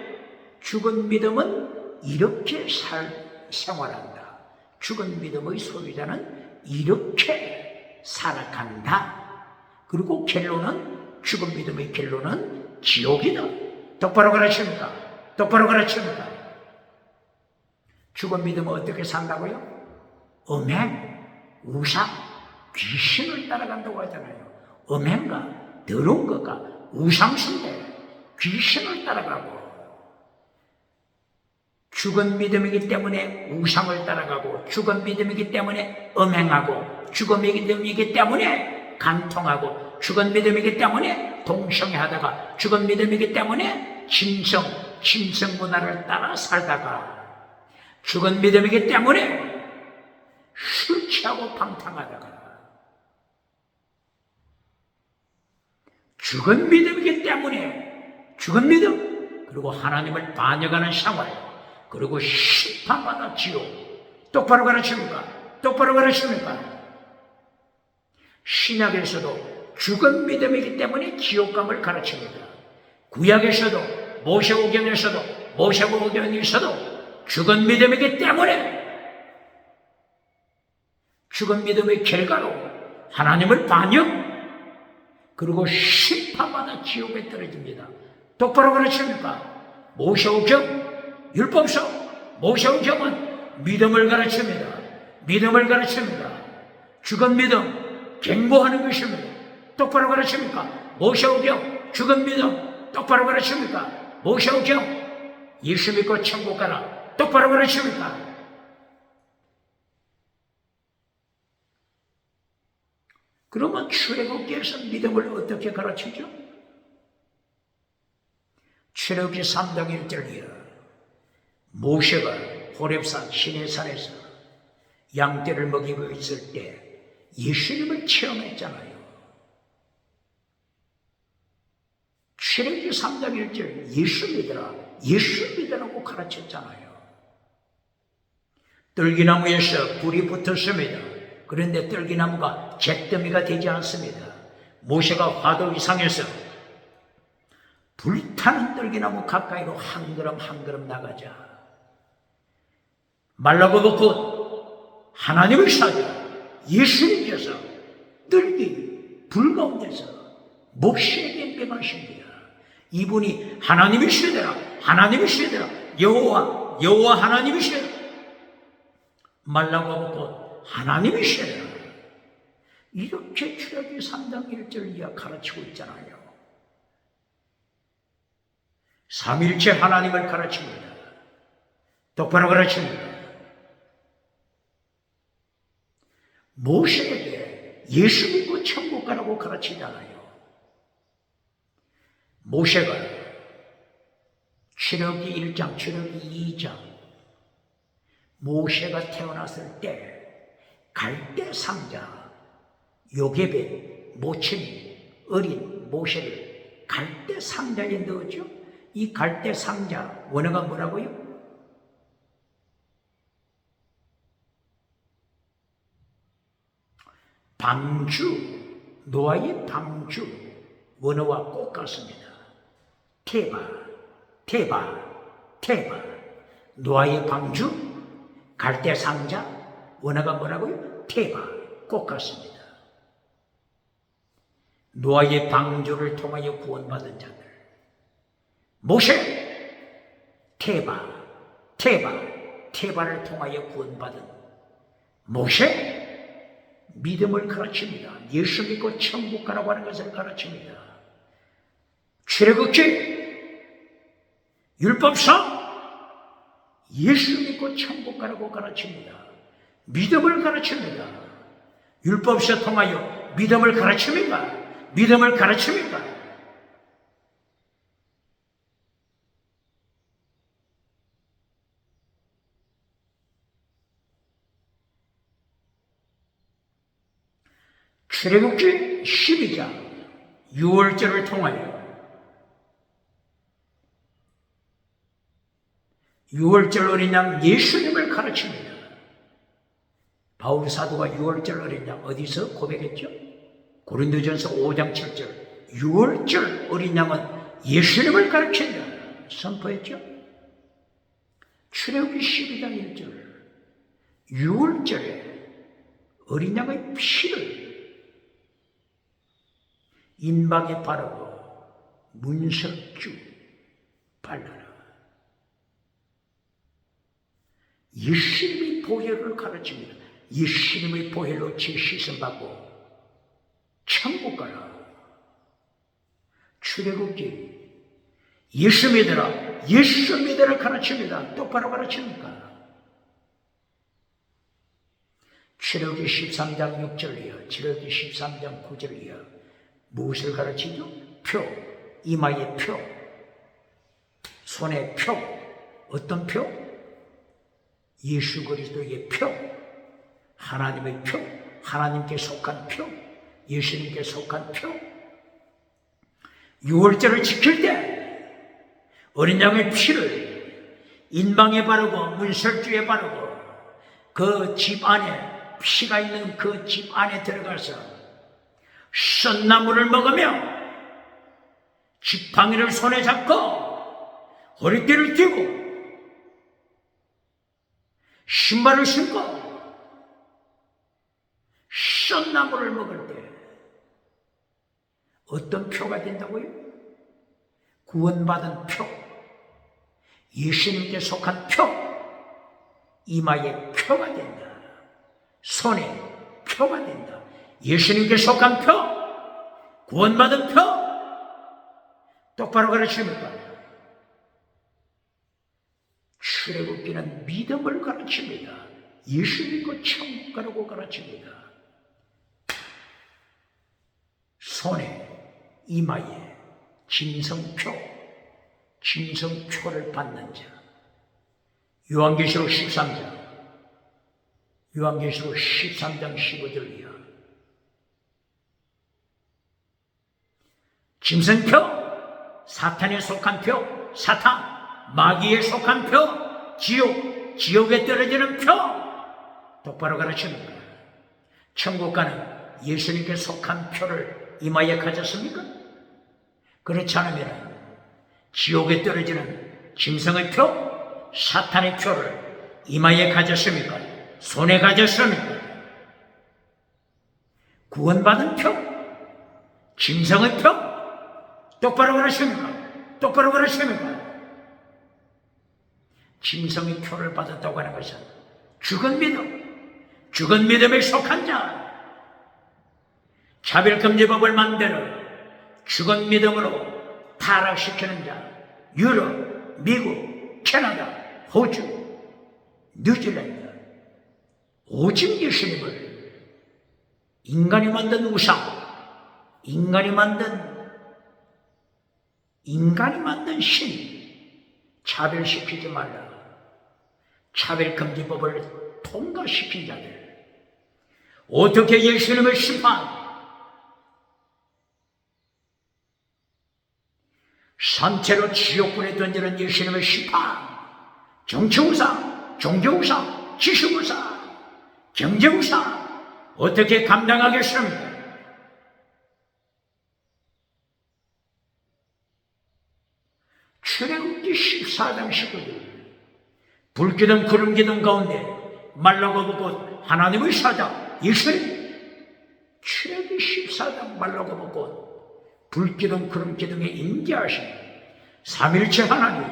죽은 믿음은 이렇게 생활한다. 죽은 믿음의 소유자는 이렇게 살아간다. 그리고 결론은, 죽은 믿음의 결론은 지옥이다. 똑바로 가르칩니까? 똑바로 가르칩니까? 죽은 믿음은 어떻게 산다고요? 음행, 우상, 귀신을 따라간다고 하잖아요. 음행과 더러운 것과 우상숭배, 귀신을 따라가고, 죽은 믿음이기 때문에 우상을 따라가고, 죽은 믿음이기 때문에 음행하고, 죽은 믿음이기 때문에 간통하고, 죽은 믿음이기 때문에 동성애하다가, 죽은 믿음이기 때문에 짐승 문화를 따라 살다가, 죽은 믿음이기 때문에 술 취하고 방탕하다가, 죽은 믿음이기 때문에 죽은 믿음, 그리고 하나님을 반역하는 생활, 그리고 심판받아 지옥. 똑바로 가르칩니까? 똑바로 가르칩니까? 신약에서도 죽은 믿음이기 때문에 지옥감을 가르칩니다. 구약에서도 모세오경에서도 죽은 믿음이기 때문에, 죽은 믿음의 결과로 하나님을 반역, 그리고 심판받아 지옥에 떨어집니다. 똑바로 가르칩니까? 모세오경, 율법서, 모세오경은 믿음을 가르칩니다. 믿음을 가르칩니다. 죽은 믿음, 갱보하는 것입니다. 똑바로 가르칩니까? 모세오경, 죽은 믿음, 똑바로 가르칩니까? 모세오경, 예수 믿고 천국 가라, 똑바로 가르칩니까? 그러면 출애굽기에서 믿음을 어떻게 가르치죠? 출애굽기 3장 1절이야. 모세가 호렙산 시내산에서 양떼를 먹이고 있을 때 예수님을 체험했잖아요. 출애굽기 3장 1절 예수 믿으라고 가르쳤잖아요. 떨기나무에서 불이 붙었습니다. 그런데 떨기나무가 잿더미가 되지 않습니다. 모세가 화도 이상에서 불타는 떨기나무 가까이로 한 걸음 나가자. 말라고 하나님의 사자 예수님께서 떨기 불 가운데서 모세에게 명하십니다. 이분이 하나님이시더라, 여호와 하나님이시더라. 말라고 하나님이시더라. 이렇게 출애굽기 3장 1절 이하 가르치고 있잖아요. 삼일체 하나님을 가르칩니다. 똑바로 가르칩니다. 모세에게 예수 믿고 천국 가라고 가르치잖아요. 모세가 출애굽기 1장, 출애굽기 2장, 모세가 태어났을 때 갈대 상자, 요게벳 모친이 어린 모세를 갈대 상자에 넣었죠. 이 갈대 상자 원어가 뭐라고요? 방주, 노아의 방주, 원어와 똑같습니다. 테바, 노아의 방주, 갈대 상자, 원어가 뭐라고요? 테바, 똑같습니다. 노아의 방주를 통하여 구원받은 자들, 모세, 테바를 통하여 구원받은 모세, 믿음을 가르칩니다. 예수 믿고 천국 가라고 하는 것을 가르칩니다. 출애굽기, 율법서, 예수 믿고 천국 가라고 가르칩니다. 믿음을 가르칩니다. 율법서 통하여 믿음을 가르칩니까? 믿음을 가르칩니까? 출애굽기 12장 6월절을 통하여 유월절 어린 양 예수님을 가르칩니다. 바울 사도가 유월절 어린 양 어디서 고백했죠? 고린도전서 5장 7절. 유월절 어린 양은 예수님을 가르친다 선포했죠. 출애굽기 12장 1절. 유월절에 어린 양의 피를 인방에 바르고 문석주 발라라. 예수님의 보혈을 가르칩니다. 예수님의 보혈로 죄 씻음 받고 천국 가라. 출애굽기 예수 믿으라. 예수 믿으라 가르칩니다. 똑바로 가르칩니까? 출애굽기 13장 6절이요. 출애굽기 13장 9절이요. 무엇을 가르치죠? 표, 이마의 표, 손의 표. 어떤 표? 예수 그리스도의 표, 하나님의 표, 하나님께 속한 표, 예수님께 속한 표. 유월절을 지킬 때 어린 양의 피를 인방에 바르고 문설주에 바르고 그 집 안에 피가 있는 그 집 안에 들어가서 썬나물을 먹으며 지팡이를 손에 잡고 허리띠를 띠고 신발을 신고 썬나물을 먹을 때 어떤 표가 된다고요? 구원받은 표, 예수님께 속한 표, 이마에 표가 된다. 손에 표가 된다. 예수님께 속한 표, 구원받은 표. 똑바로 가르칩니까? 출애굽기는 믿음을 가르칩니다. 예수 믿고 천국 가라고 가르칩니다. 손에, 이마에 진성표, 진성표를 받는 자. 요한계시록 13장, 요한계시록 13장 15절이요. 짐승표, 사탄에 속한 표, 사탄, 마귀에 속한 표, 지옥, 지옥에 떨어지는 표. 똑바로 가르칩니다. 천국 가는 예수님께 속한 표를 이마에 가졌습니까? 그렇지 않으면 지옥에 떨어지는 짐승의 표, 사탄의 표를 이마에 가졌습니까? 손에 가졌습니까? 구원받은 표, 짐승의 표. 똑바로 가르칩니까? 똑바로 가르칩니까? 짐승의 표를 받았다고 하는 것은 죽은 믿음, 죽은 믿음에 속한 자, 차별금지법을 만들어 죽은 믿음으로 타락시키는 자, 유럽, 미국, 캐나다, 호주, 뉴질랜드, 오직 예수님을 인간이 만든 우상, 인간이 만든 신, 차별시키지 말라. 차별금지법을 통과시킨 자들, 어떻게 예수님을 심판, 산채로 지옥불에 던지는 예수님의 심판, 정치우상, 종교우상, 지식우상, 경제우상 어떻게 감당하겠습니까? 출애굽기 14장 19절. 불기둥 구름기둥 가운데 말라고 보고 하나님의 사자 예수님. 출애굽기 14장 말라고 보고 불기둥 구름기둥에 임재하신 삼일체 하나님.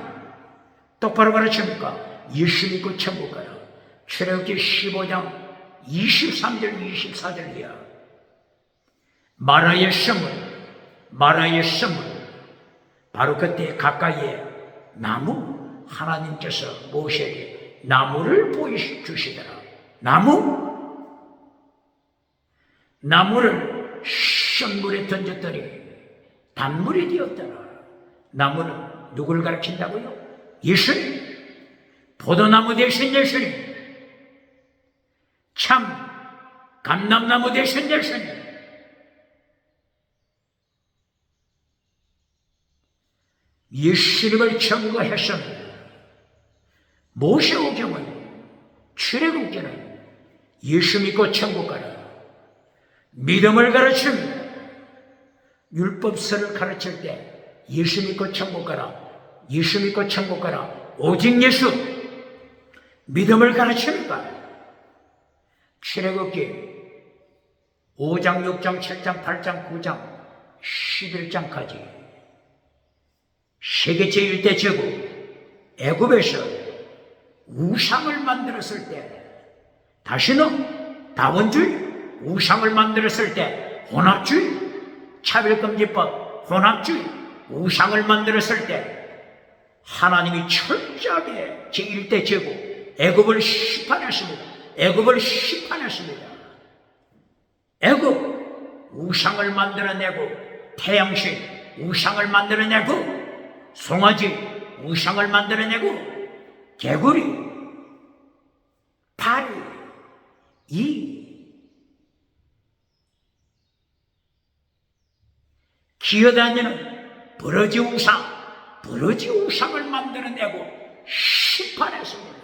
똑바로 가르칩니까? 예수 믿고 천국 가라. 출애굽기 15장 23절 24절이야. 마라의 선물. 바로 그때 가까이에 나무, 하나님께서 모세에게 나무를 보여주시더라. 나무를 선물에 던졌더니 단물이 되었더라. 나무는 누구를 가르친다고요? 예수님. 포도나무 대신 예수님. 참 감람나무 대신 예수님. 예수님을 증거했습니다. 모세오경은 출애굽기는 예수 믿고 천국 가라, 믿음을 가르칩니다. 율법서를 가르칠 때 예수 믿고 천국 가라, 예수 믿고 천국 가라, 오직 예수, 믿음을 가르칩니까? 출애굽기 5장, 6장, 7장, 8장, 9장, 11장까지 세계 제1대 제국 애굽에서 우상을 만들었을 때, 다시는 다원주의, 우상을 만들었을 때 혼합주의, 차별금지법, 혼합주의, 우상을 만들었을 때 하나님이 철저하게 제1대 제국 애굽을 심판했습니다. 애굽을 심판했습니다. 애굽 우상을 만들어내고, 태양신 우상을 만들어내고, 송아지 우상을 만들어내고, 개구리, 파리, 기어다니는 버러지 우상을 만들어내고 심판했습니다.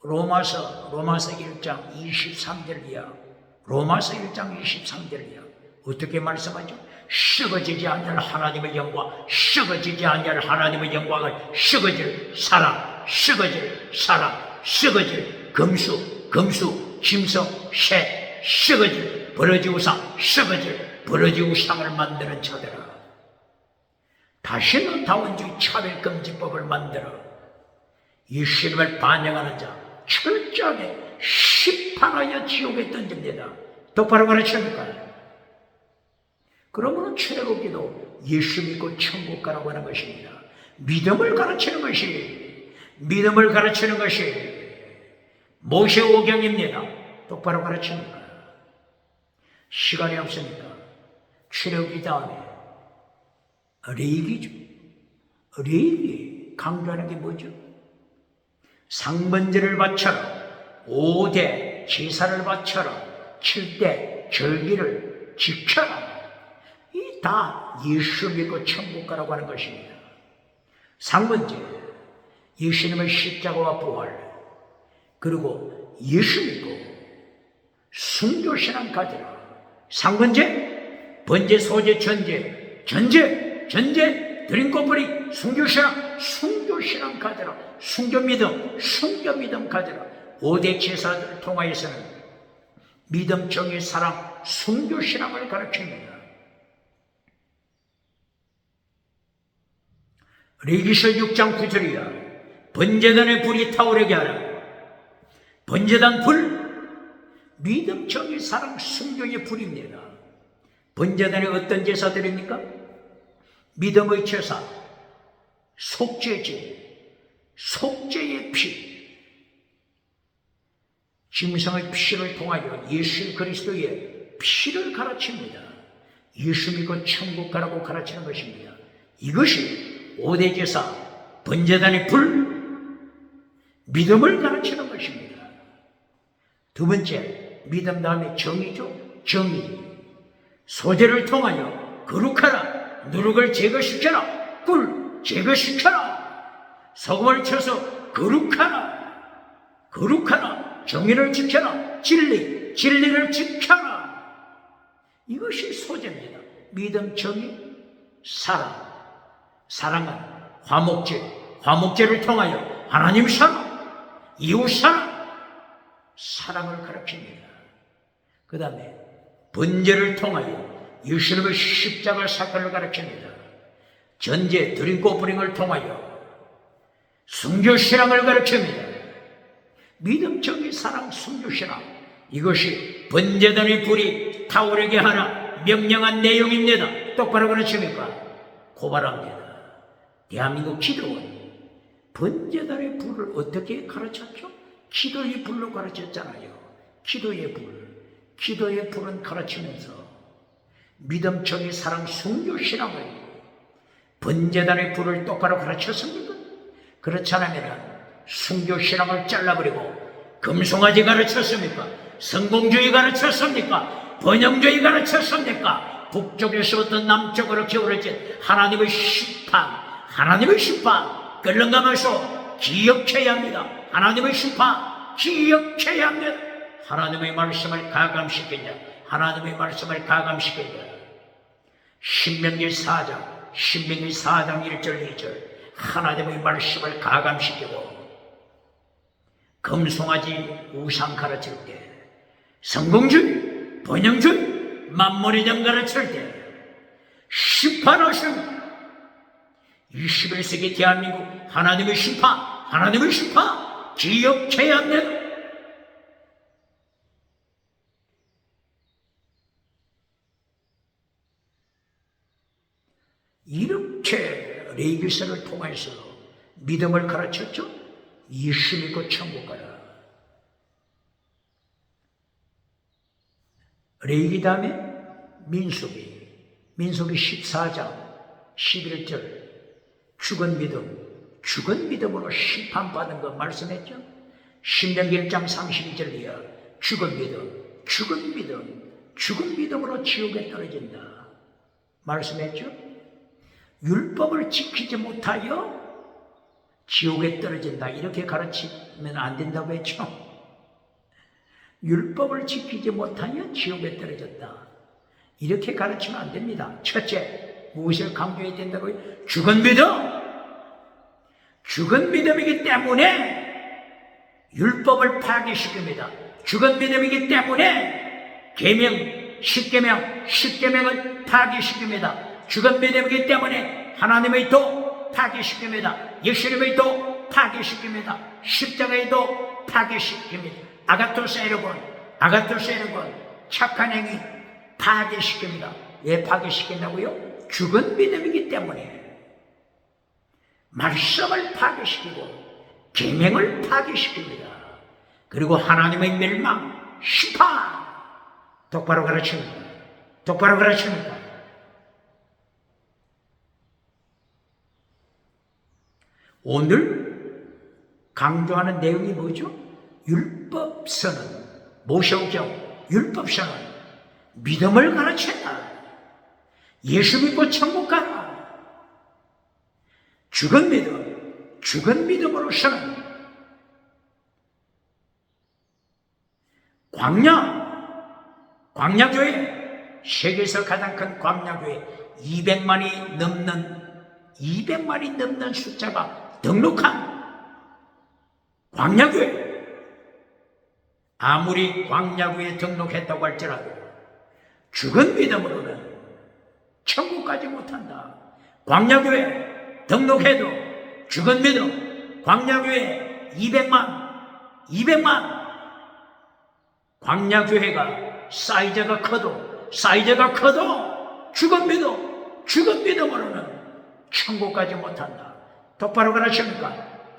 로마서 1장 23절이야. 로마서 1장 23절이야. 어떻게 말씀하죠? 썩어지지 않는 하나님의 영광, 썩어지지 않는 하나님의 영광을 썩어질 사람, 썩어질 사람, 썩어질 금수, 짐승, 새, 썩어질 버러지 우상, 썩어질 버러지 우상을 만드는 자들아, 다시는 다원주의 차별금지법을 만들어 예수님을 반영하는 자 철저하게 심판하여 지옥에 던집니다. 똑바로 가르칩니까? 그러므로 출애굽기도 예수 믿고 천국 가라고 하는 것입니다. 믿음을 가르치는 것이 모세오경입니다. 똑바로 가르칩니까? 시간이 없으니까 출애굽기 다음에 레위기죠. 레위기 강조하는 게 뭐죠? 상번제를 바쳐라, 5대 제사를 바쳐라, 7대 절기를 지켜라. 이 다 예수 믿고 천국 가라고 하는 것입니다. 상번제, 예수님의 십자가와 부활, 그리고 예수 믿고 순교신앙 가지라. 상번제, 번제, 소제, 전제, 드림꽃뿌리, 순교신앙 가지라. 순교믿음 가지라. 5대 제사들을 통하여서는 믿음, 정의, 사랑, 순교신앙을 가르칩니다. 레위기서 6장 9절이야. 번제단의 불이 타오르게 하라. 번제단 불, 믿음, 정의, 사랑, 순교의 불입니다. 번제단에 어떤 제사들입니까? 믿음의 제사, 속죄제, 속죄의 피, 짐승의 피를 통하여 예수 그리스도의 피를 가르칩니다. 예수 믿고 천국 가라고 가르치는 것입니다. 이것이 5대 제사, 번제단의 불, 믿음을 가르치는 것입니다. 두 번째, 믿음 다음에 정의죠. 정의, 소재를 통하여 거룩하라, 누룩을 제거시켜라, 꿀 제거시켜라, 소금을 쳐서 거룩하라, 정의를 지켜라, 진리를 지켜라. 이것이 소재입니다. 믿음, 정의, 사랑은 화목제를 통하여 하나님 사랑, 이웃 사랑을 가르칩니다. 그 다음에 번제를 통하여 예수님의 십자가 사건을 가르칩니다. 전제, 드림꽃뿌링을 통하여 순교신앙을 가르칩니다. 믿음, 정의, 사랑, 순교신앙, 이것이 번제단의 불이 타오르게 하라 명령한 내용입니다. 똑바로 가르칩니까? 고발합니다. 대한민국 기도원 번제단의 불을 어떻게 가르쳤죠? 기도의 불로 가르쳤잖아요. 기도의 불은 가르치면서 믿음, 정의, 사랑, 순교신앙을 번제단의 불을 똑바로 가르쳤습니까? 그렇지 않으면 순교신앙을 잘라버리고 금송아지 가르쳤습니까? 성공주의 가르쳤습니까? 번영주의 가르쳤습니까? 북쪽에서부터 남쪽으로 기울어진 하나님의 심판 끓는감에서 기억해야 합니다. 하나님의 심판 기억해야 합니다. 하나님의 말씀을 가감시키냐, 하나님의 말씀을 가감시키냐. 신명기 4장 1절 2절 하나님의 말씀을 가감시키고, 금송아지 우상 가르칠 때, 성공주의 번영주의 만몬의점 가르칠 때 심판하신 21세기 대한민국 하나님의 심판 기억해야 합니다. 이렇게 레위기서를 통해서 믿음을 가르쳤죠. 예수 믿고 천국 가라. 레위기 다음에 민수기 14장 11절 죽은 믿음으로 심판받은 거 말씀했죠. 신명기 1장 32절 이하 죽은 믿음으로 지옥에 떨어진다 말씀했죠. 율법을 지키지 못하여 지옥에 떨어진다 이렇게 가르치면 안 된다고 했죠. 율법을 지키지 못하여 지옥에 떨어졌다 이렇게 가르치면 안 됩니다. 첫째, 무엇을 강조해야 된다고요? 죽은 믿음이기 때문에 율법을 파괴시킵니다. 죽은 믿음이기 때문에 계명, 십계명을 파괴시킵니다. 죽은 믿음이기 때문에 하나님의 도 파괴시킵니다. 예수님의 도 파괴시킵니다. 십자가의 도 파괴시킵니다. 아가토스 여러분, 착한 행위 파괴시킵니다. 왜 파괴시킨다고요? 죽은 믿음이기 때문에. 말씀을 파괴시키고 계명을 파괴시킵니다. 그리고 하나님의 멸망, 심판 똑바로 가르칩니다. 오늘 강조하는 내용이 뭐죠? 율법서는, 모세오경 율법서는 믿음을 가르친다. 예수 믿고 천국 가라. 죽은 믿음으로서는 광야교회, 세계에서 가장 큰 광야교회 200만이 넘는 숫자가 등록한 광야교회, 아무리 광야교회에 등록했다고 할지라도 죽은 믿음으로는 천국 가지 못한다. 광야교회 등록해도 죽은 믿음, 광야교회 200만 광야교회가 사이즈가 커도 죽은 믿음으로는 천국 가지 못한다. 똑바로 가르칩니까?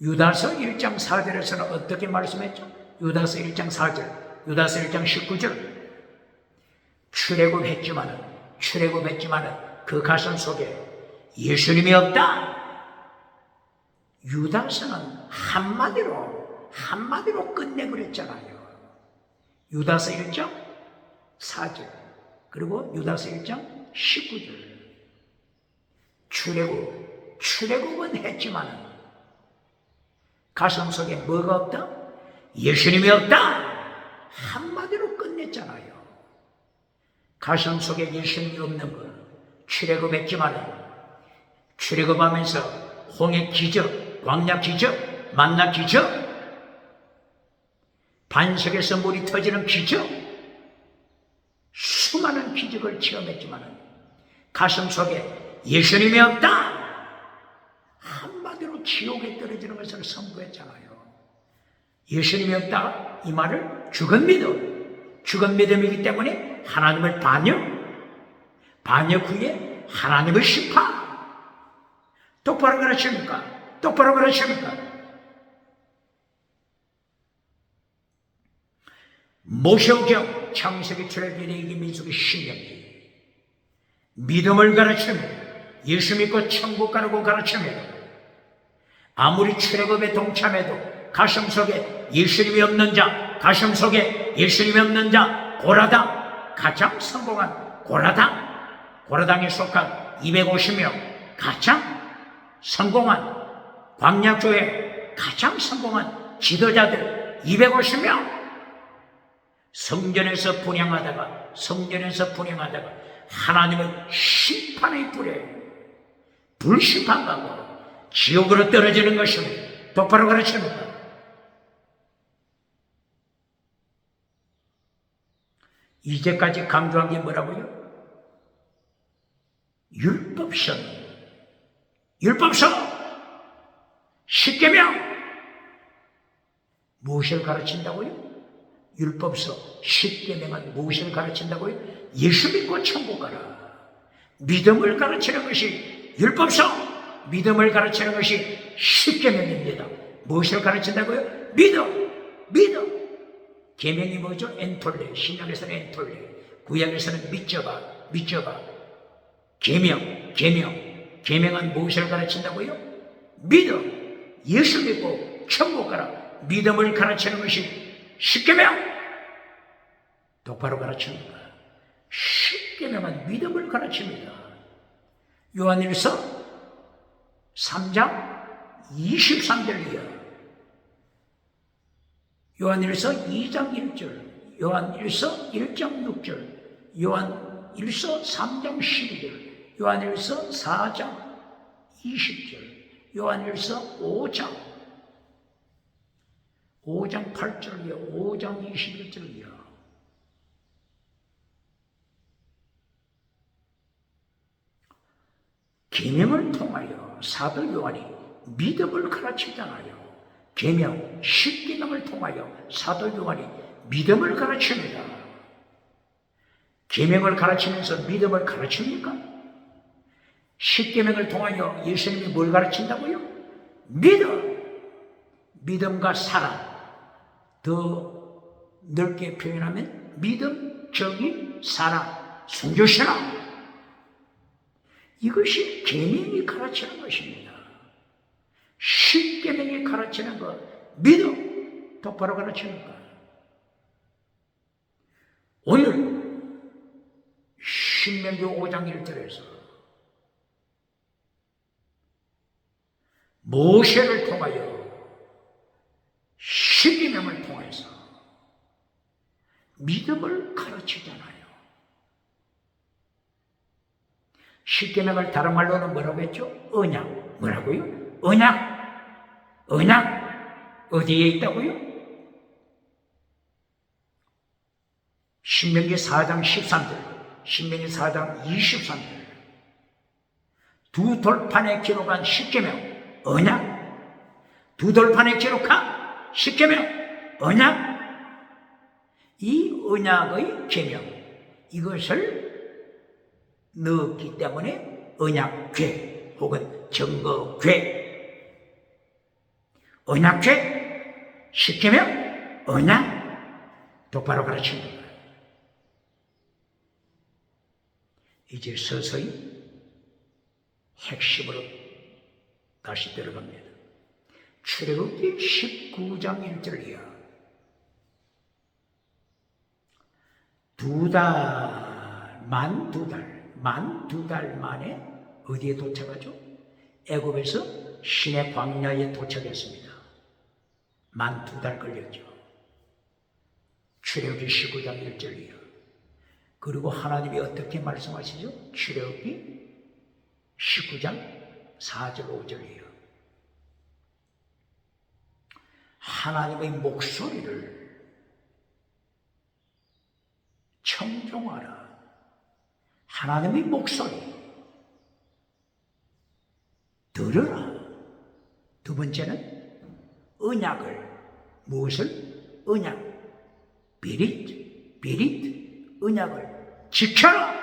유다서 1장 4절에서는 어떻게 말씀했죠? 유다서 1장 4절, 유다서 1장 19절 출애굽했지만은 그 가슴 속에 예수님이 없다. 유다서는 한마디로 끝내버렸잖아요. 유다서 1장 4절 그리고 유다서 1장 19절 출애굽은 했지만은 가슴 속에 뭐가 없다? 예수님이 없다. 한마디로 끝냈잖아요. 가슴 속에 예수님이 없는 것, 출애굽했지만은 출애굽하면서 홍해 기적, 광야 기적, 만나 기적, 반석에서 물이 터지는 기적, 수많은 기적을 체험했지만은 가슴 속에 예수님이 없다. 한마디로 지옥에 떨어지는 것을 선포했잖아요. 예수님이 없다 이 말을 죽은 믿음이기 때문에 하나님을 반역 후에 하나님을 심판. 똑바로 가르칩니까? 모세오경, 창세기, 출애굽기, 레위기, 민수기, 신명기 믿음을 가르치며 예수 믿고 천국 가라고 가르치며 아무리 출애굽에 동참해도 가슴속에 예수님이 없는 자, 고라당, 가장 성공한 고라당에 속한 250명 가장 성공한 광야교회 가장 성공한 지도자들 250명 성전에서 분향하다가 하나님의 심판의 불에 불심판하고 지옥으로 떨어지는 것입니다. 똑바로 가르칩니다. 이제까지 강조한 게 뭐라고요? 율법서, 십계명. 무엇을 가르친다고요? 율법서, 십계명은 무엇을 가르친다고요? 예수 믿고 천국 가라. 믿음을 가르치는 것이 율법서, 믿음을 가르치는 것이 십계명입니다. 무엇을 가르친다고요? 믿음. 계명이 뭐죠? 엔톨레. 신약에서는 엔톨레, 구약에서는 믿져봐. 계명은 무엇을 가르친다고요? 믿음. 예수 믿고 천국 가라. 믿음을 가르치는 것이 십계명. 똑바로 가르칩니다. 십계명은 믿음을 가르칩니다. 요한일서 3장 23절 이하, 요한일서 2장 1절, 요한일서 1장 6절, 요한일서 3장 12절, 요한일서 4장 20절, 요한일서 5장 8절 이하, 5장 21절 이하. 계명을 통하여 사도 요한이 믿음을 가르치잖아요. 계명, 십계명을 통하여 사도 요한이 믿음을 가르칩니다. 계명을 가르치면서 믿음을 가르칩니까? 십계명을 통하여 예수님이 뭘 가르친다고요? 믿음과 사랑. 더 넓게 표현하면 믿음, 정의, 사랑, 순교신앙. 이것이 계명이 가르치는 것입니다. 십계명이 가르치는 것, 믿음, 똑바로 가르치는 것. 오늘 신명기 5장 1절에서 모세를 통하여 십계명을 통해서 믿음을 가르치잖아요. 십계명을 다른 말로는 뭐라고 했죠? 언약. 뭐라고요? 언약 어디에 있다고요? 신명기 4장 13절, 신명기 4장 23절. 두 돌판에 기록한 십계명, 언약. 두 돌판에 기록한 십계명, 언약. 이 언약의 계명, 이것을 넣었기 때문에 언약궤 혹은 증거궤. 언약궤, 십계명, 언약. 똑바로 가르칩니다. 이제 서서히 핵심으로 다시 들어갑니다. 출애굽기 19장 1절 이하. 만 두 달 만에 어디에 도착하죠? 애굽에서 시내 광야에 도착했습니다. 만 두 달 걸렸죠. 출애굽기 19장 1절 이하. 그리고 하나님이 어떻게 말씀하시죠? 출애굽기 19장 4절 5절 이하. 하나님의 목소리를 청종하라. 하나님의 목소리 들으라. 두 번째는 언약을. 무엇을? 언약. 비릿 언약을 지켜라.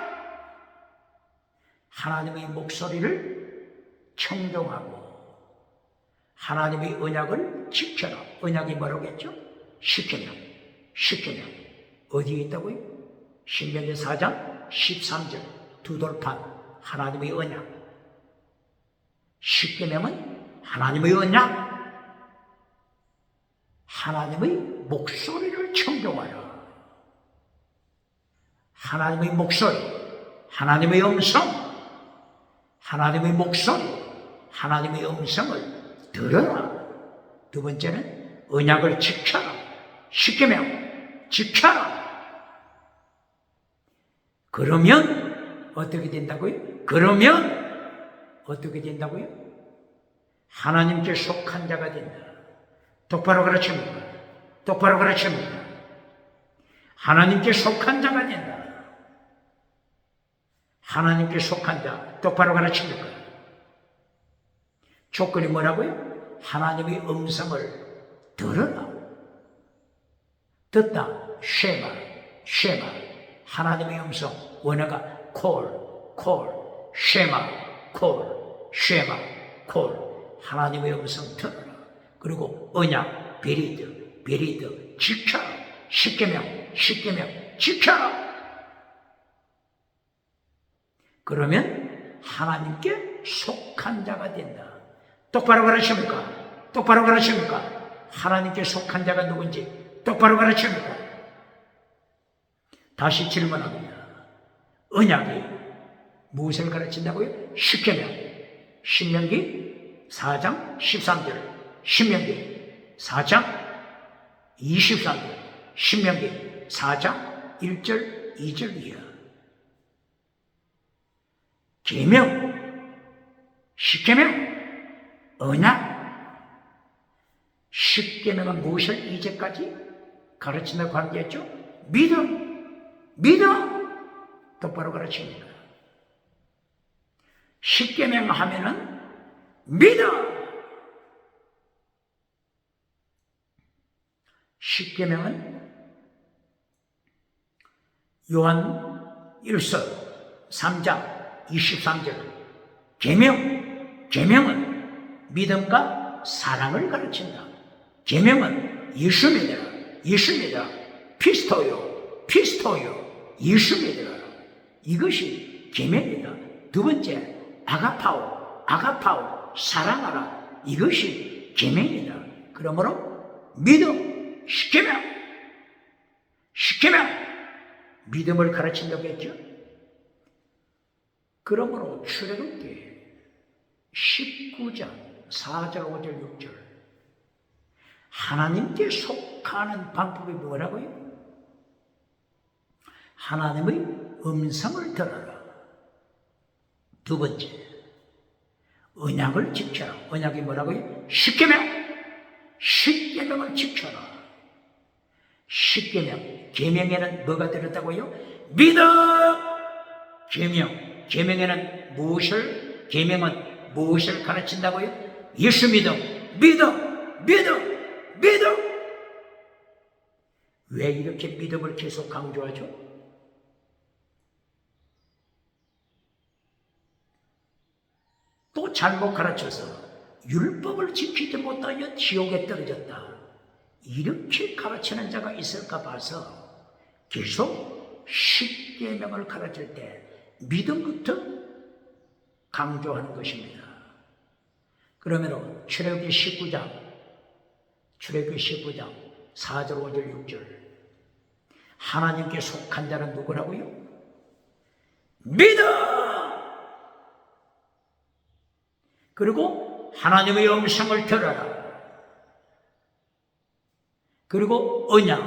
하나님의 목소리를 청종하고 하나님의 언약을 지켜라. 언약이 뭐라고 했죠? 십계명. 어디에 있다고요? 신명기 4장 13절. 두 돌판, 하나님의 언약. 십계명은 하나님의 언약. 하나님의 목소리를 청종하라. 하나님의 목소리, 하나님의 음성, 하나님의 목소리, 하나님의 음성을 들어라. 두 번째는 언약을 지켜라. 십계명 지켜라. 그러면 어떻게 된다고요? 그러면 어떻게 된다고요? 하나님께 속한 자가 된다. 똑바로 가르칩니다. 똑바로 가르칩니다. 하나님께 속한 자가 된다. 하나님께 속한 자, 똑바로 가르칩니까? 조건이 뭐라고요? 하나님의 음성을 들어라. 듣다, 쉐마, 쉐마. 하나님의 음성, 원어가 콜, 콜, 쉐마, 콜, 쉐마, 콜. 하나님의 음성 들어라. 그리고 언약, 베리드, 베리드, 지켜라. 십계명, 십계명, 지켜라. 그러면 하나님께 속한 자가 된다. 똑바로 가르칩니까? 똑바로 가르칩니까? 하나님께 속한 자가 누군지 똑바로 가르칩니까? 다시 질문합니다. 언약이 무엇을 가르친다고요? 십계명, 신명기 4장 13절, 신명기 4장 23절, 신명기 4장 1절 2절 이하. 계명, 십계명, 언약. 십계명은 무엇을 이제까지 가르친다고 한 게 있죠? 믿음, 믿음. 똑바로 가르칩니다. 십계명 하면은 믿음. 십계명은 요한 1서 3장 23절 계명, 계명은 믿음과 사랑을 가르친다. 계명은 예수 믿으라, 예수 믿으라, 피스토요, 피스토요, 예수 믿으라. 이것이 계명이다. 두 번째, 아가파오, 아가파오, 사랑하라. 이것이 계명이다. 그러므로 믿음, 십계명, 십계명, 믿음을 가르친다고 했죠. 그러므로 출애굽기 19장 4절 5절 6절 하나님께 속하는 방법이 뭐라고요? 하나님의 음성을 들어라. 두 번째, 언약을 지켜라. 언약이 뭐라고요? 십계명, 십계명을 지켜라. 십계명, 계명에는 뭐가 들었다고요? 믿음. 계명, 계명에는 무엇을, 계명은 무엇을 가르친다고요? 예수 믿음, 믿음, 믿음, 믿음. 왜 이렇게 믿음을 계속 강조하죠? 또 잘못 가르쳐서 율법을 지키지 못하여 지옥에 떨어졌다. 이렇게 가르치는 자가 있을까 봐서 계속 십계명을 가르칠 때 믿음부터 강조하는 것입니다. 그러면 출애굽기 19장 4절 5절 6절 하나님께 속한 자는 누구라고요? 믿음! 그리고 하나님의 음성을 들어라. 그리고 언약,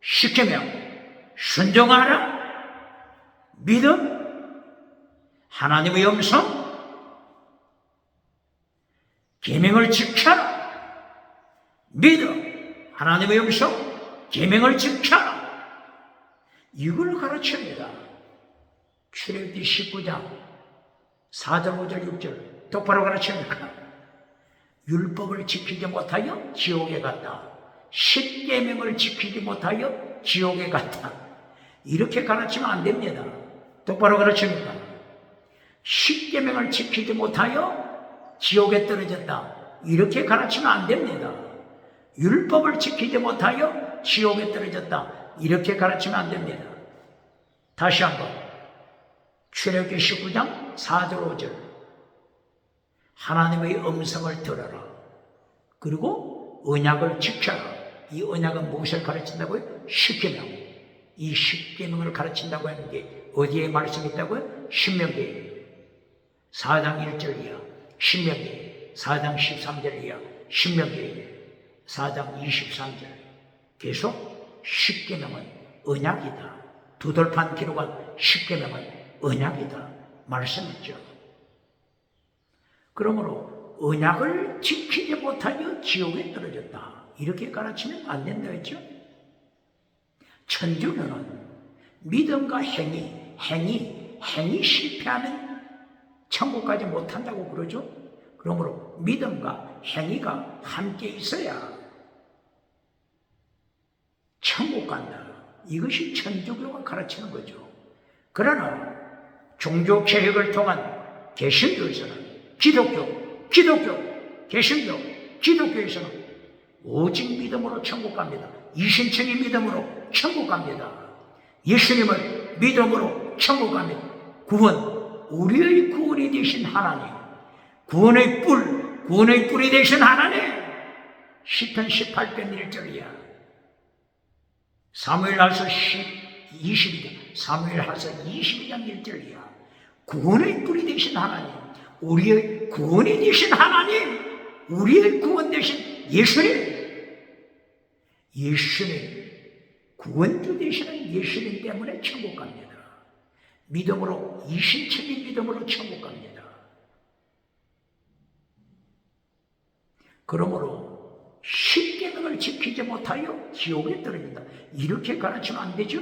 십계명, 순종하라. 믿음, 하나님의 음성, 계명을 지켜라. 믿음, 하나님의 음성, 계명을 지켜라. 이걸 가르칩니다. 출애굽기 19장 4절 5절 6절 똑바로 가르칩니까? 율법을 지키지 못하여 지옥에 갔다. 십계명을 지키지 못하여 지옥에 갔다. 이렇게 가르치면 안 됩니다. 똑바로 가르칩니까? 십계명을 지키지 못하여 지옥에 떨어졌다. 이렇게 가르치면 안 됩니다. 율법을 지키지 못하여 지옥에 떨어졌다. 이렇게 가르치면 안 됩니다. 다시 한번 출애굽기 19장 4절 5절 하나님의 음성을 들어라. 그리고 언약을 지켜라. 이 언약은 무엇을 가르친다고요? 십계명. 이 십계명을 가르친다고 하는 게 어디에 말씀이 있다고요? 신명기 4장 1절이야. 신명기 4장 13절이야. 신명기 4장 23절. 계속 십계명은 언약이다. 두 돌판 기록한 십계명은 언약이다 말씀했죠. 그러므로 언약을 지키지 못하여 지옥에 떨어졌다. 이렇게 가르치면 안 된다 했죠. 천주교는 믿음과 행위 실패하면 천국 가지 못한다고 그러죠. 그러므로 믿음과 행위가 함께 있어야 천국 간다. 이것이 천주교가 가르치는 거죠. 그러나 종교개혁을 통한 개신교에서는 기독교, 개신교, 기독교에서는 오직 믿음으로 천국 갑니다. 이신청의 믿음으로 천국 갑니다. 예수님을 믿음으로 천국 갑니다. 구원, 우리의 구원이 되신 하나님, 구원의 뿔이 되신 하나님. 시편 18편 1절이야. 사무엘하서 22장 1절이야. 구원의 뿔이 되신 하나님, 우리의 구원이 되신 하나님, 우리의 구원 되신 예수님, 구원주 되시는 예수님 때문에 천국 갑니다. 믿음으로, 이신청의 믿음으로 천국 갑니다. 그러므로 십계명을 지키지 못하여 지옥에 떨어진다. 이렇게 가르치면 안 되죠.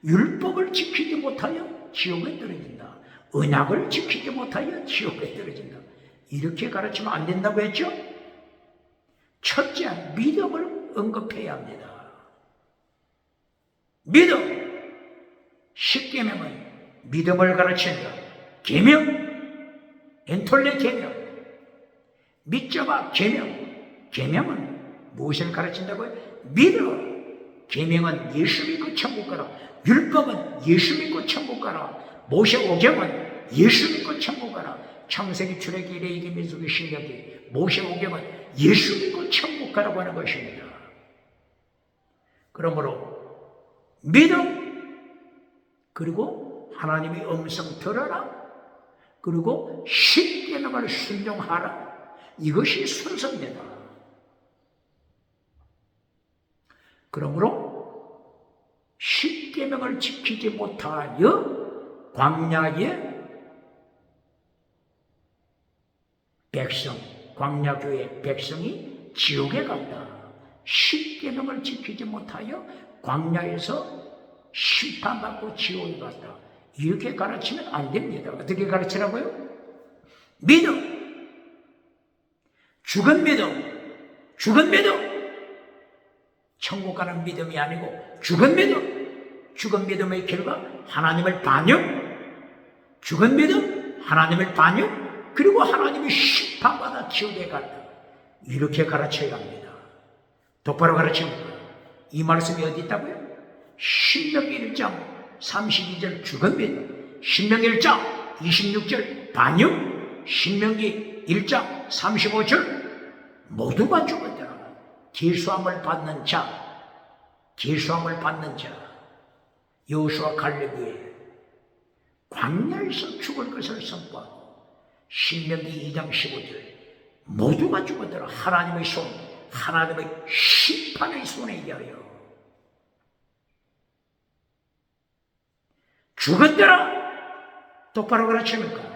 율법을 지키지 못하여 지옥에 떨어진다. 언약을 지키지 못하여 지옥에 떨어진다. 이렇게 가르치면 안 된다고 했죠. 첫째, 믿음을 언급해야 합니다. 믿음, 십계명은 믿음을 가르친다. 계명, 엔톨레 계명, 믿자마 계명은 무엇을 가르친다고요? 믿음. 계명은 예수 믿고 천국 가라. 율법은 예수 믿고 천국 가라. 모세오경은 예수 믿고 천국 가라. 창세기, 출애기, 레위기, 민수기, 신명기, 모세오경은 예수 믿고 천국 가라고 하는 것입니다. 그러므로 믿음, 그리고 하나님의 음성 들어라, 그리고 십계명을 순종하라. 이것이 순서입니다. 그러므로 십계명을 지키지 못하여 광야의 백성, 광야교의 백성이 지옥에 갔다. 십계명을 지키지 못하여 광야에서 심판받고 지옥에 갔다. 이렇게 가르치면 안 됩니다. 어떻게 가르치라고요? 믿음, 죽은 믿음, 천국 가는 믿음이 아니고 죽은 믿음의 결과 하나님을 반역, 죽은 믿음, 하나님을 반역, 그리고 하나님이 심판받아 지옥에 갔다. 이렇게 가르쳐야 합니다. 똑바로 가르칩니다. 이 말씀이 어디 있다고요? 신명기 1장 32절 죽은 믿음, 신명기 1장 26절 반역, 신명기 1장 35절 모두가 죽었더라. 계수함을 받는 자, 여호수아 갈렙이 광야에서 죽을 것을 선포하고, 신명기 2장 15절 모두가 죽었더라. 하나님의 손, 하나님의 심판의 손에 의하여 죽었더라. 똑바로 가르칩니까?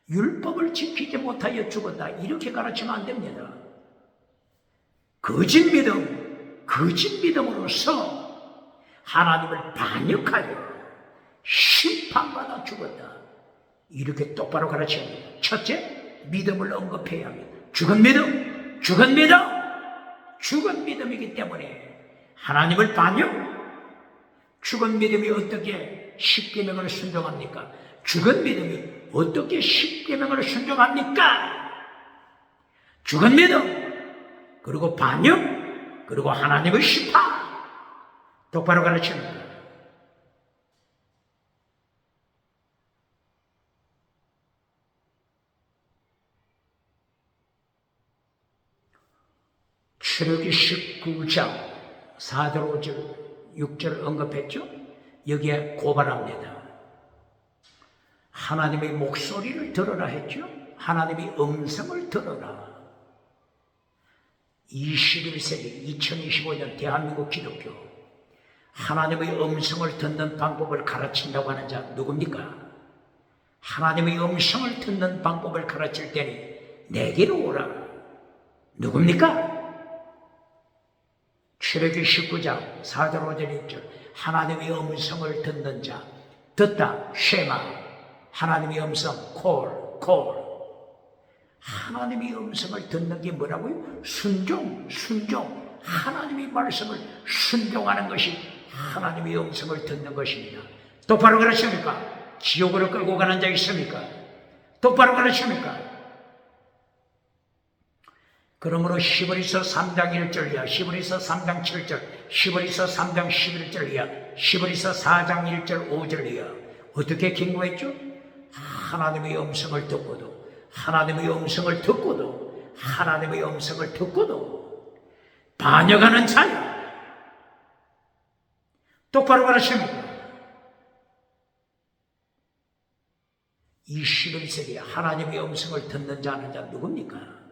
율법을 지키지 못하여 죽었다. 이렇게 가르치면 안 됩니다. 거짓 믿음으로서 하나님을 반역하여 심판받아 죽었다. 이렇게 똑바로 가르쳐야 합니다. 첫째, 믿음을 언급해야 합니다. 죽은 믿음이기 때문에 하나님을 반역, 죽은 믿음이 어떻게 십계명을 순종합니까? 죽은 믿음이 어떻게 십계명을 순종합니까? 죽은 믿음, 그리고 반역, 그리고 하나님의 심판. 똑바로 가르칩니다. 출애굽기 19장 4절 5절 6절 언급했죠? 여기에 고발합니다. 하나님의 목소리를 들어라 했죠. 하나님의 음성을 들어라. 21세기 2025년 대한민국 기독교, 하나님의 음성을 듣는 방법을 가르친다고 하는 자 누굽니까? 하나님의 음성을 듣는 방법을 가르칠 때니 내게로 오라. 누굽니까? 출애굽기 19장 4절 5절 6절 하나님의 음성을 듣는 자, 듣다 쉐마, 하나님의 음성 콜. 하나님의 음성을 듣는 게 뭐라고요? 순종. 하나님의 말씀을 순종하는 것이 하나님의 음성을 듣는 것입니다. 똑바로 가르칩니까? 지옥으로 끌고 가는 자 있습니까? 똑바로 가르칩니까? 그러므로 히브리서 3장 1절 이하, 히브리서 3장 7절, 히브리서 3장 11절 이하, 히브리서 4장 1절 5절 이하 어떻게 경고했죠? 하나님의 음성을 듣고도, 하나님의 음성을 듣고도, 하나님의 음성을 듣고도 반역하는 자야. 똑바로 가르칩니다. 21세기에 하나님의 음성을 듣는 자는 자 누굽니까?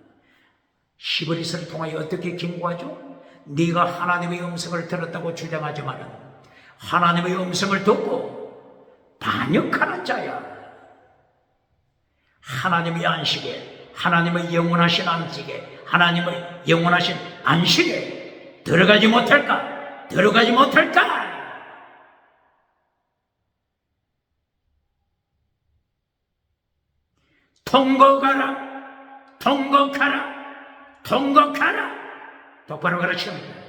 히브리서를 통하여 어떻게 경고하죠? 네가 하나님의 음성을 들었다고 주장하지만 하나님의 음성을 듣고 반역하는 자야. 하나님의 안식에, 하나님의 영원하신 안식에, 하나님의 영원하신 안식에 들어가지 못할까? 들어가지 못할까? 통곡하라, 통곡하라, 통곡하라. 똑바로 가르칩니다.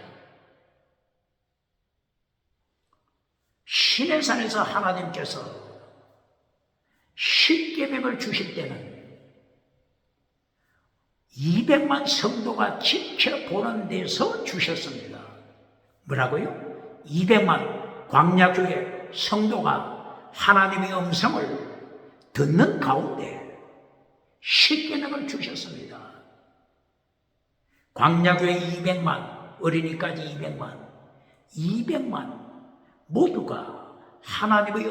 신의 산에서 하나님께서 십계명을 주실 때는 200만 성도가 지켜보는 데서 주셨습니다. 뭐라고요? 200만 광야교회 성도가 하나님의 음성을 듣는 가운데 십계명을 주셨습니다. 광야교회 200만, 어린이까지 200만 모두가 하나님의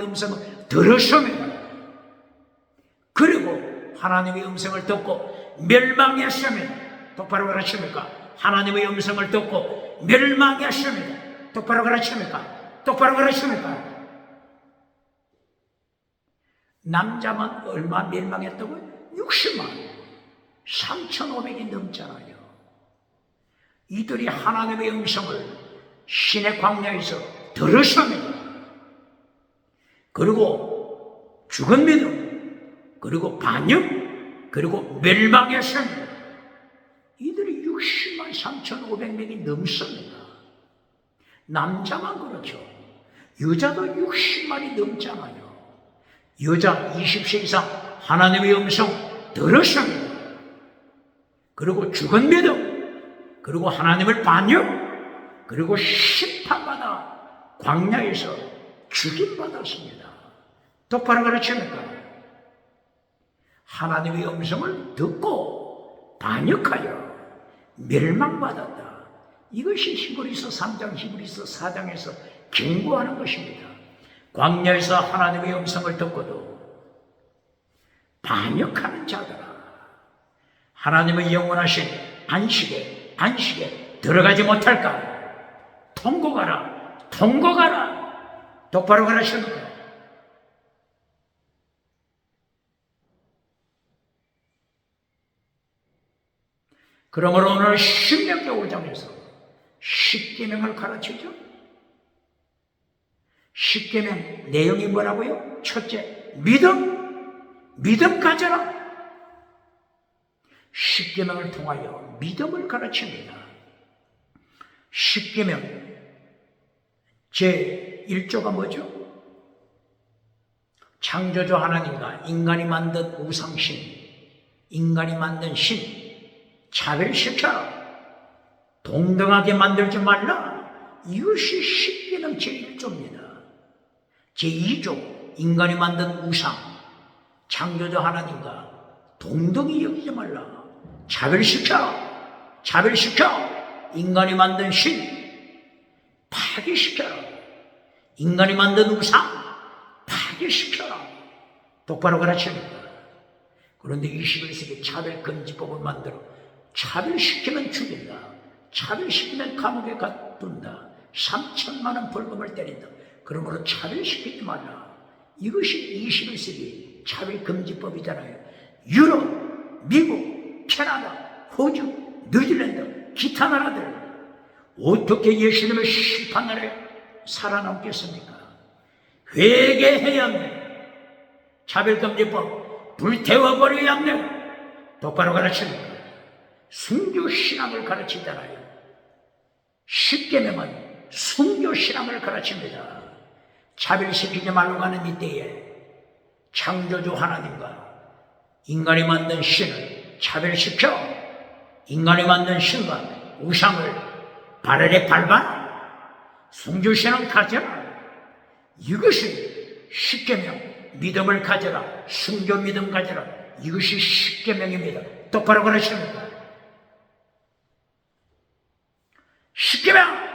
음성을 들었습니다. 그리고 하나님의 음성을 듣고 멸망했습니다. 똑바로 가르칩니까? 하나님의 음성을 듣고 멸망했습니다. 똑바로 가르칩니까? 똑바로 가르칩니까? 남자만 얼마 멸망했다고요? 60만 3,500이 넘잖아요. 이들이 하나님의 음성을 신의 광야에서 들었습니다. 그리고 죽은 믿음, 그리고 반역, 그리고 멸망했습니다. 이들이 60만 3,500명이 넘습니다. 남자만 그렇죠. 여자도 60만이 넘잖아요. 여자 20세 이상 하나님의 음성 들었습니다. 그리고 죽은 믿음, 그리고 하나님을 반역, 그리고 심판받아 광야에서 죽임받았습니다. 똑바로 가르칩니까? 하나님의 음성을 듣고 반역하여 멸망받았다. 이것이 히브리서 3장, 히브리서 4장에서 경고하는 것입니다. 광야에서 하나님의 음성을 듣고도 반역하는 자들아, 하나님의 영원하신 안식에 들어가지 못할까? 통곡하라, 통곡하라. 똑바로 가르칩니까? 그러므로 오늘 신명기 5장에서 십계명을 가르치죠. 십계명 내용이 뭐라고요? 첫째, 믿음 가져라. 십계명을 통하여 믿음을 가르칩니다. 십계명 제 1조가 뭐죠? 창조주 하나님과 인간이 만든 우상신, 인간이 만든 신 차별시켜라, 동등하게 만들지 말라. 이것이 십계명 제1조입니다. 제2조, 인간이 만든 우상, 창조주 하나님과 동등히 여기지 말라. 차별시켜, 인간이 만든 신 파괴시켜라. 인간이 만든 우상 차게 시켜라. 똑바로 가르칩니다. 그런데 21세기 차별금지법을 만들어 차별시키면 죽인다. 차별시키면 감옥에 가둔다. 3천만 원 벌금을 때린다. 그러므로 차별시키지 말라. 이것이 21세기 차별금지법이잖아요. 유럽, 미국, 캐나다, 호주, 뉴질랜드, 기타 나라들 어떻게 예수님의 심판 날에 살아남겠습니까? 회개해야 합니다. 차별금지법 불태워버려야 합니다. 똑바로 가르칩니다. 순교신앙을 가르치잖아요. 십계명은 순교신앙을 가르칩니다. 차별시키지 말고 가는 이때에 창조주 하나님과 인간이 만든 신을 차별시켜 인간이 만든 신과 우상을 발열에 밟아 순교신앙 가져라. 이것이 십계명. 믿음을 가져라. 순교 믿음 가져라. 이것이 십계명입니다. 똑바로 가르칩니다. 십계명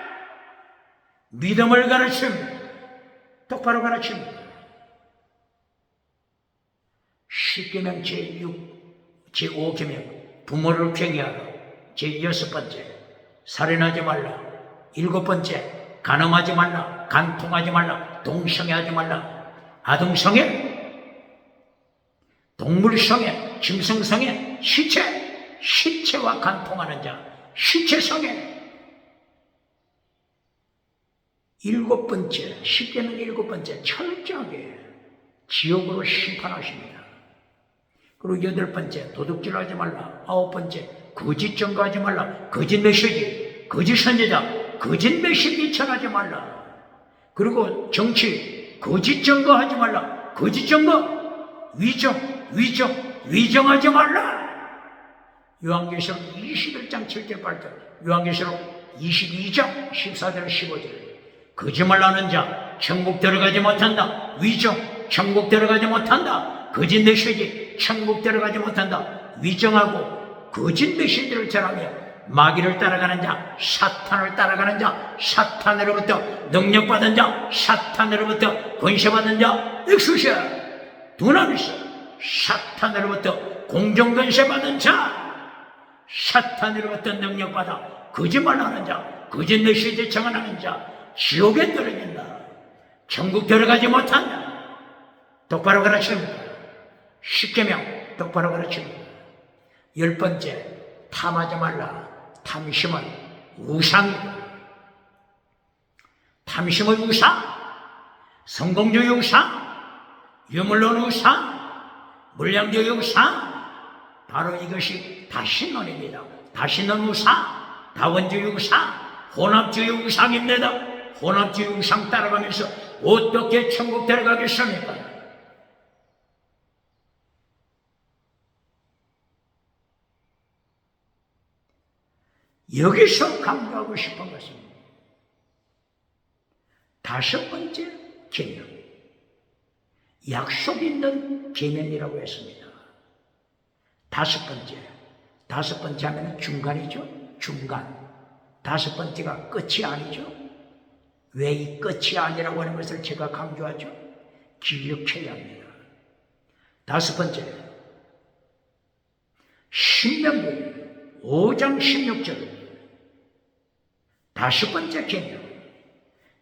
믿음을 가르칩니다. 똑바로 가르칩니다. 십계명 제5계명 부모를 괭이하라. 제6번째 살인하지 말라. 7번째 간음하지 말라. 간통하지 말라. 동성애하지 말라. 아동성애, 동물성애, 짐승성애, 시체와 간통하는 자, 시체성애. 7번째, 십계명 7번째, 철저하게 지옥으로 심판하십니다. 그리고 8번째, 도둑질하지 말라. 9번째, 거짓 증거하지 말라. 거짓 메시지, 거짓 선지자, 거짓 메시지 전하지 말라. 그리고 정치, 거짓 증거하지 말라. 거짓 증거, 위정하지 말라. 요한계시록 21장 7절 8절, 요한계시록 22장 14절 15절. 거짓말하는 자 천국 들어가지 못한다. 천국 들어가지 못한다. 거짓 메시지 천국 들어가지 못한다. 위정하고 거짓 메시지를 전하며 마귀를 따라가는 자, 사탄을 따라가는 자, 사탄으로부터 능력받은 자, 사탄으로부터 권세받은 자, 엑수시아 두나미스, 사탄으로부터 공정권세받은 자, 사탄으로부터 능력받아 거짓말하는 자, 거짓 메시지 정언하는 자, 지옥에 떨어진다. 천국 들어가지 못한다. 똑바로 가르칩니다. 십계명 똑바로 가르칩니다. 10번째, 탐하지 말라. 탐심은 우상이다. 탐심은 우상, 성공주의 우상, 유물론 우상, 물량주의 우상. 바로 이것이 다신론입니다. 다신론 우상, 다원주의 우상, 혼합주의 우상입니다. 혼합주의 우상 따라가면서 어떻게 천국 들어가겠습니까? 여기서 강조하고 싶은 것은 5번째 계명, 약속 있는 계명이라고 했습니다. 5번째 하면 중간이죠. 중간. 5번째가 끝이 아니죠. 왜 이 끝이 아니라고 하는 것을 제가 강조하죠? 기억해야 합니다. 5번째, 신명기 5장 16절 5번째 계명,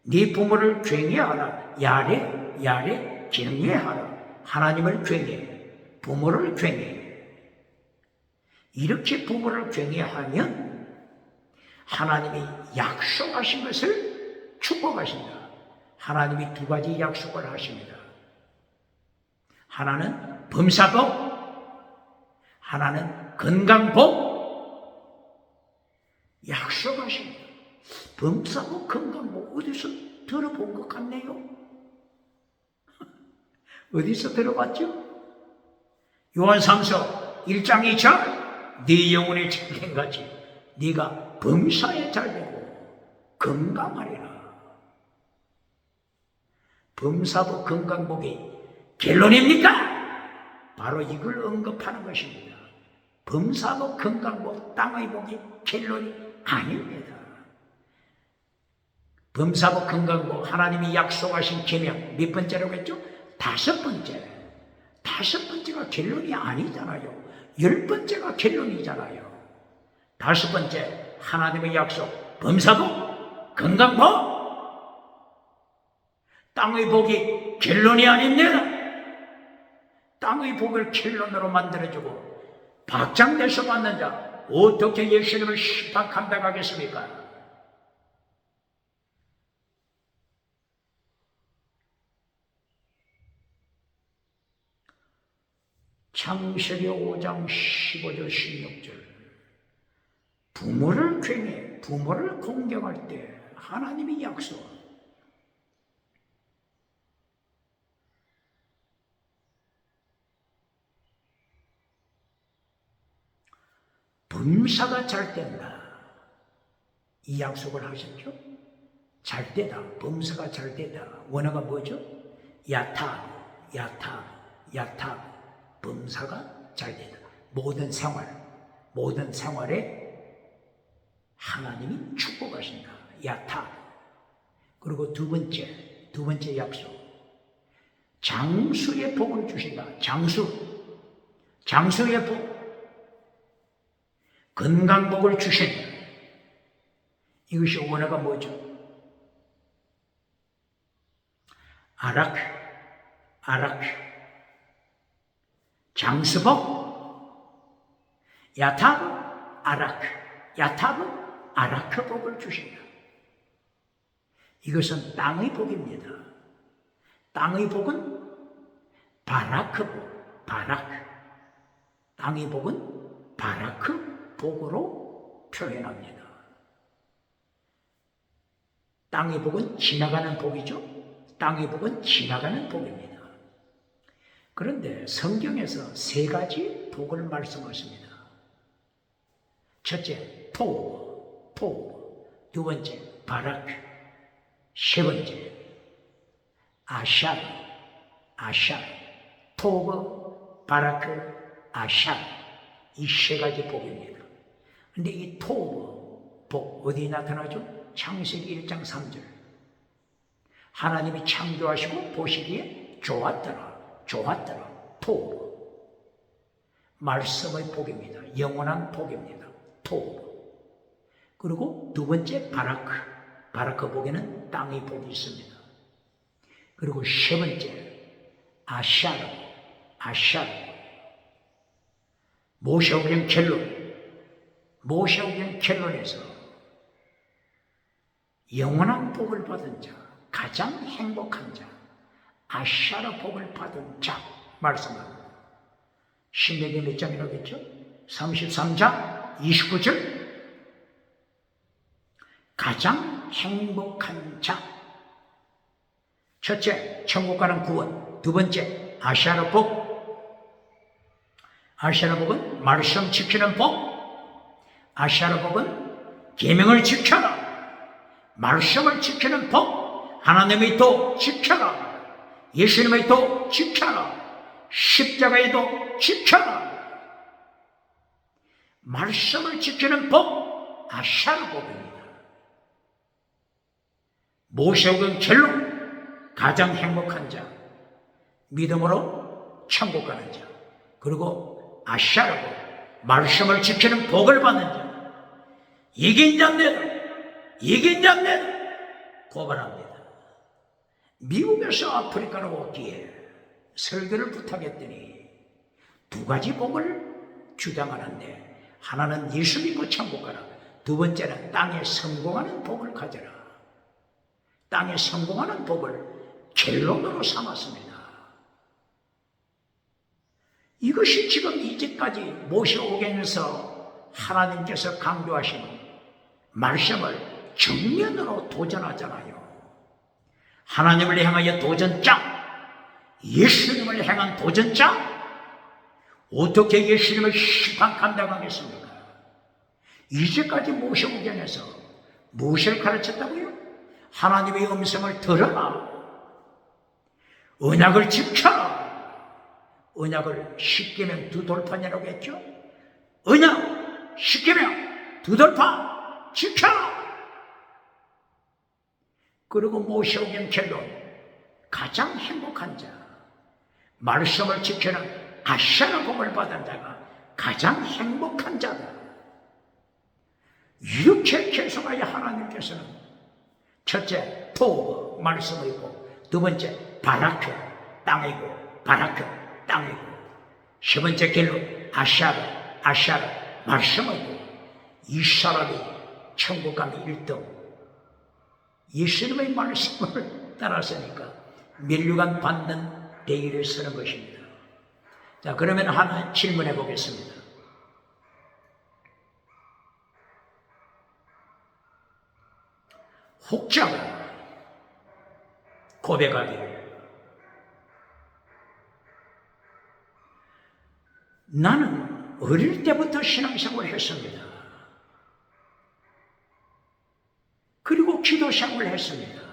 네 부모를 괭이하라. 야래 경외하라. 하나님을 괭이해, 부모를 괭이해. 이렇게 부모를 괭이하면 하나님이 약속하신 것을 축복하신다. 하나님이 2가지 약속을 하십니다. 하나는 범사복, 하나는 건강복. 약속하십니다. 범사복, 건강복 어디서 들어본 것 같네요. 어디서 들어봤죠? 요한삼서 1장 2절, 네 영혼이 잘된같이 네가 범사에 잘되고 건강하리라. 범사복, 건강복이 결론입니까? 바로 이걸 언급하는 것입니다. 범사복, 건강복, 땅의 복이 결론이 아닙니다. 범사복, 건강복, 하나님이 약속하신 계명 몇 번째라고 했죠? 다섯 번째가 결론이 아니잖아요. 10번째가 결론이잖아요. 다섯 번째, 하나님의 약속, 범사복, 건강복. 땅의 복이 결론이 아닙니다. 땅의 복을 결론으로 만들어주고 박장대소 받는 자, 어떻게 예수님을 심판 감당하겠습니까? 창세기 5장 15절 16절. 부모를 괴해 부모를 공경할 때 하나님이 약속. 범사가 잘 된다. 이 약속을 하셨죠? 잘 되다. 범사가 잘 되다. 원어가 뭐죠? 야타. 범사가 잘 되다. 모든 생활에 하나님이 축복하신다. 야타. 그리고 두 번째 약속. 장수의 복을 주신다. 장수의 복. 건강복을 주신다. 이것이 원어가 뭐죠? 아라크. 장수복, 야타브, 아라크 복을 주신다. 이것은 땅의 복입니다. 땅의 복은 바라크. 땅의 복은 바라크 복으로 표현합니다. 땅의 복은 지나가는 복이죠. 땅의 복은 지나가는 복입니다. 그런데 성경에서 세 가지 복을 말씀하십니다. 첫째, 토브. 두 번째, 바라크. 세 번째, 아샤르. 토브, 바라크, 아샤르. 이 세 가지 복입니다. 근데 이 토브 복 어디에 나타나죠? 창세기 1장 3절. 하나님이 창조하시고 보시기에 좋았더라. 토브. 말씀의 복입니다. 영원한 복입니다. 토브. 그리고 두 번째 바라크 복에는 땅의 복이 있습니다. 그리고 세 번째 아샤르. 모세오경 켈론에서 영원한 복을 받은 자, 가장 행복한 자, 아샤르 복을 받은 자 말씀합니다. 신명기 몇 장이라고 했죠? 33장 29절. 가장 행복한 자. 첫째, 천국 가는 구원. 두 번째, 아샤르 복. 아샤르 복은 말씀 지키는 복. 아샤르 복은 계명을 지켜라. 말씀을 지키는 복. 하나님의 도 지켜라. 예수님의 도 지켜라. 십자가의 도 지켜라. 말씀을 지키는 복, 아샤르 복입니다. 모세오경 켈론, 가장 행복한 자, 믿음으로 천국 가는 자, 그리고 아샤르 복, 말씀을 지키는 복을 받는 자, 이긴 자입니다. 고발합니다. 미국에서 아프리카로 오기에 설교를 부탁했더니 두 가지 복을 주장하는데, 하나는 예수 믿고 천국 가라. 두 번째는 땅에 성공하는 복을 가져라. 땅에 성공하는 복을 결론으로 삼았습니다. 이것이 지금 이제까지 모세오경에서 하나님께서 강조하신 말씀을 정면으로 도전하잖아요. 하나님을 향하여 도전장, 예수님을 향한 도전장. 어떻게 예수님을 심판 감당하겠습니까? 이제까지 모세오경에서 무엇을 가르쳤다고요? 하나님의 음성을 들어라. 언약을 지켜라. 언약을 10계명 2돌파냐라고 했죠? 언약 10계명 2돌파 지켜라. 그리고 모세오경 결론, 가장 행복한 자, 말씀을 지키는 아샤라 복을 받은 자가 가장 행복한 자다. 이렇게 계속하여 하나님께서는 첫째 토 말씀을 있고, 두 번째 바라크 땅이고, 바라크 땅이고, 세 번째 길로 아샤라 말씀이고, 이 사람이 천국 가면 1등. 예수님의 말씀을 따랐으니까 면류관 받는 대의를 쓰는 것입니다. 자, 그러면 하나 질문해 보겠습니다. 혹자가 고백하기를 나는 어릴 때부터 신앙생활을 했습니다. 그리고 기도생활을 했습니다.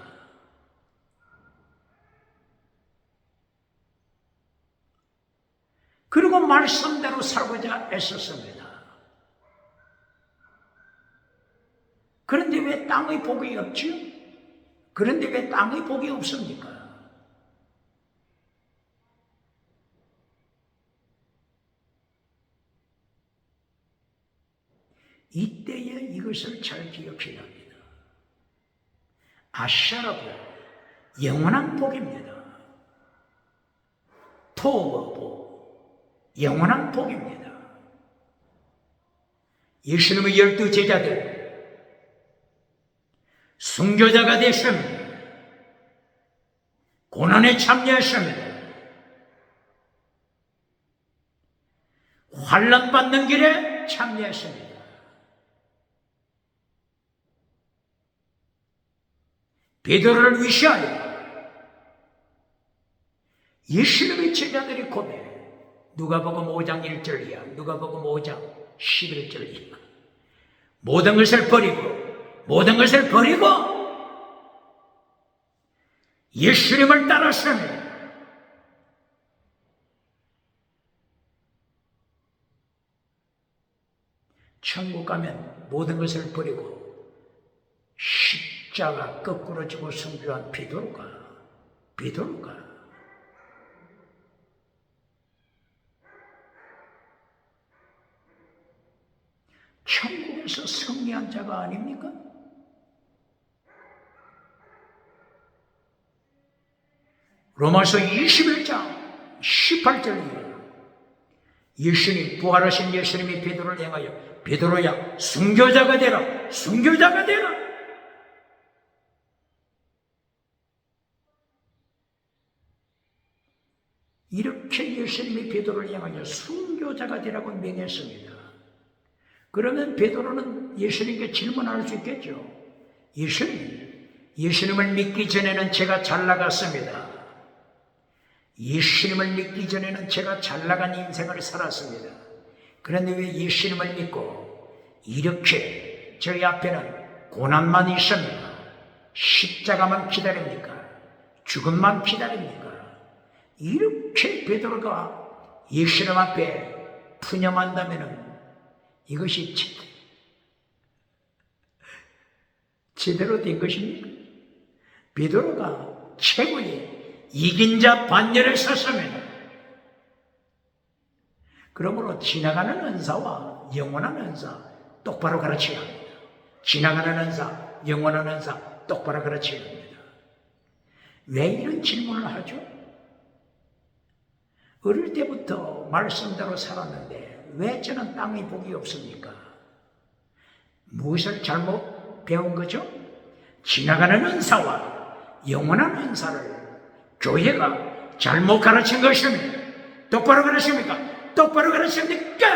그리고 말씀대로 살고자 애썼습니다. 그런데 왜 땅의 복이 없지? 그런데 왜 땅의 복이 없습니까? 이때에 이것을 잘 기억해야 합니다. 아샤라 복, 영원한 복입니다. 토브 복, 영원한 복입니다. 예수님의 12 제자들 순교자가 됐습니다. 고난에 참여했습니다. 환난 받는 길에 참여했습니다. 베드로를 위시하여 예수님의 제자들이 고백, 누가복음 5장 1절이야, 누가복음 5장 11절이야. 모든 것을 버리고 예수님을 따랐습니다. 천국 가면 모든 것을 버리고 십자가 거꾸로 지고 순교한 베드로가 천국에서 승리한 자가 아닙니까? 로마서 21장 18절이에요. 예수님, 부활하신 예수님이 베드로를 향하여 베드로야 순교자가 되라, 순교자가 되라. 이렇게 예수님이 베드로를 향하여 순교자가 되라고 명했습니다. 그러면 베드로는 예수님께 질문할 수 있겠죠. 예수님을 믿기 전에는 제가 잘 나갔습니다. 예수님을 믿기 전에는 제가 잘 나간 인생을 살았습니다. 그런데 왜 예수님을 믿고 이렇게 저희 앞에는 고난만 있습니까? 십자가만 기다립니까? 죽음만 기다립니까? 이렇게 베드로가 예수님 앞에 푸념한다면 이것이 제대로 된 것입니까? 베드로가 최고의 이긴 자 반열에 섰습니다. 그러므로 지나가는 은사와 영원한 은사 똑바로 가르쳐야 합니다. 지나가는 은사, 영원한 은사 똑바로 가르쳐야 합니다. 왜 이런 질문을 하죠? 어릴 때부터 말씀대로 살았는데 왜 저는 땅의 복이 없습니까? 무엇을 잘못 배운 거죠? 지나가는 은사와 영원한 은사를 교회가 잘못 가르친 것입니다. 똑바로 가르칩니까? 똑바로 가르칩니까?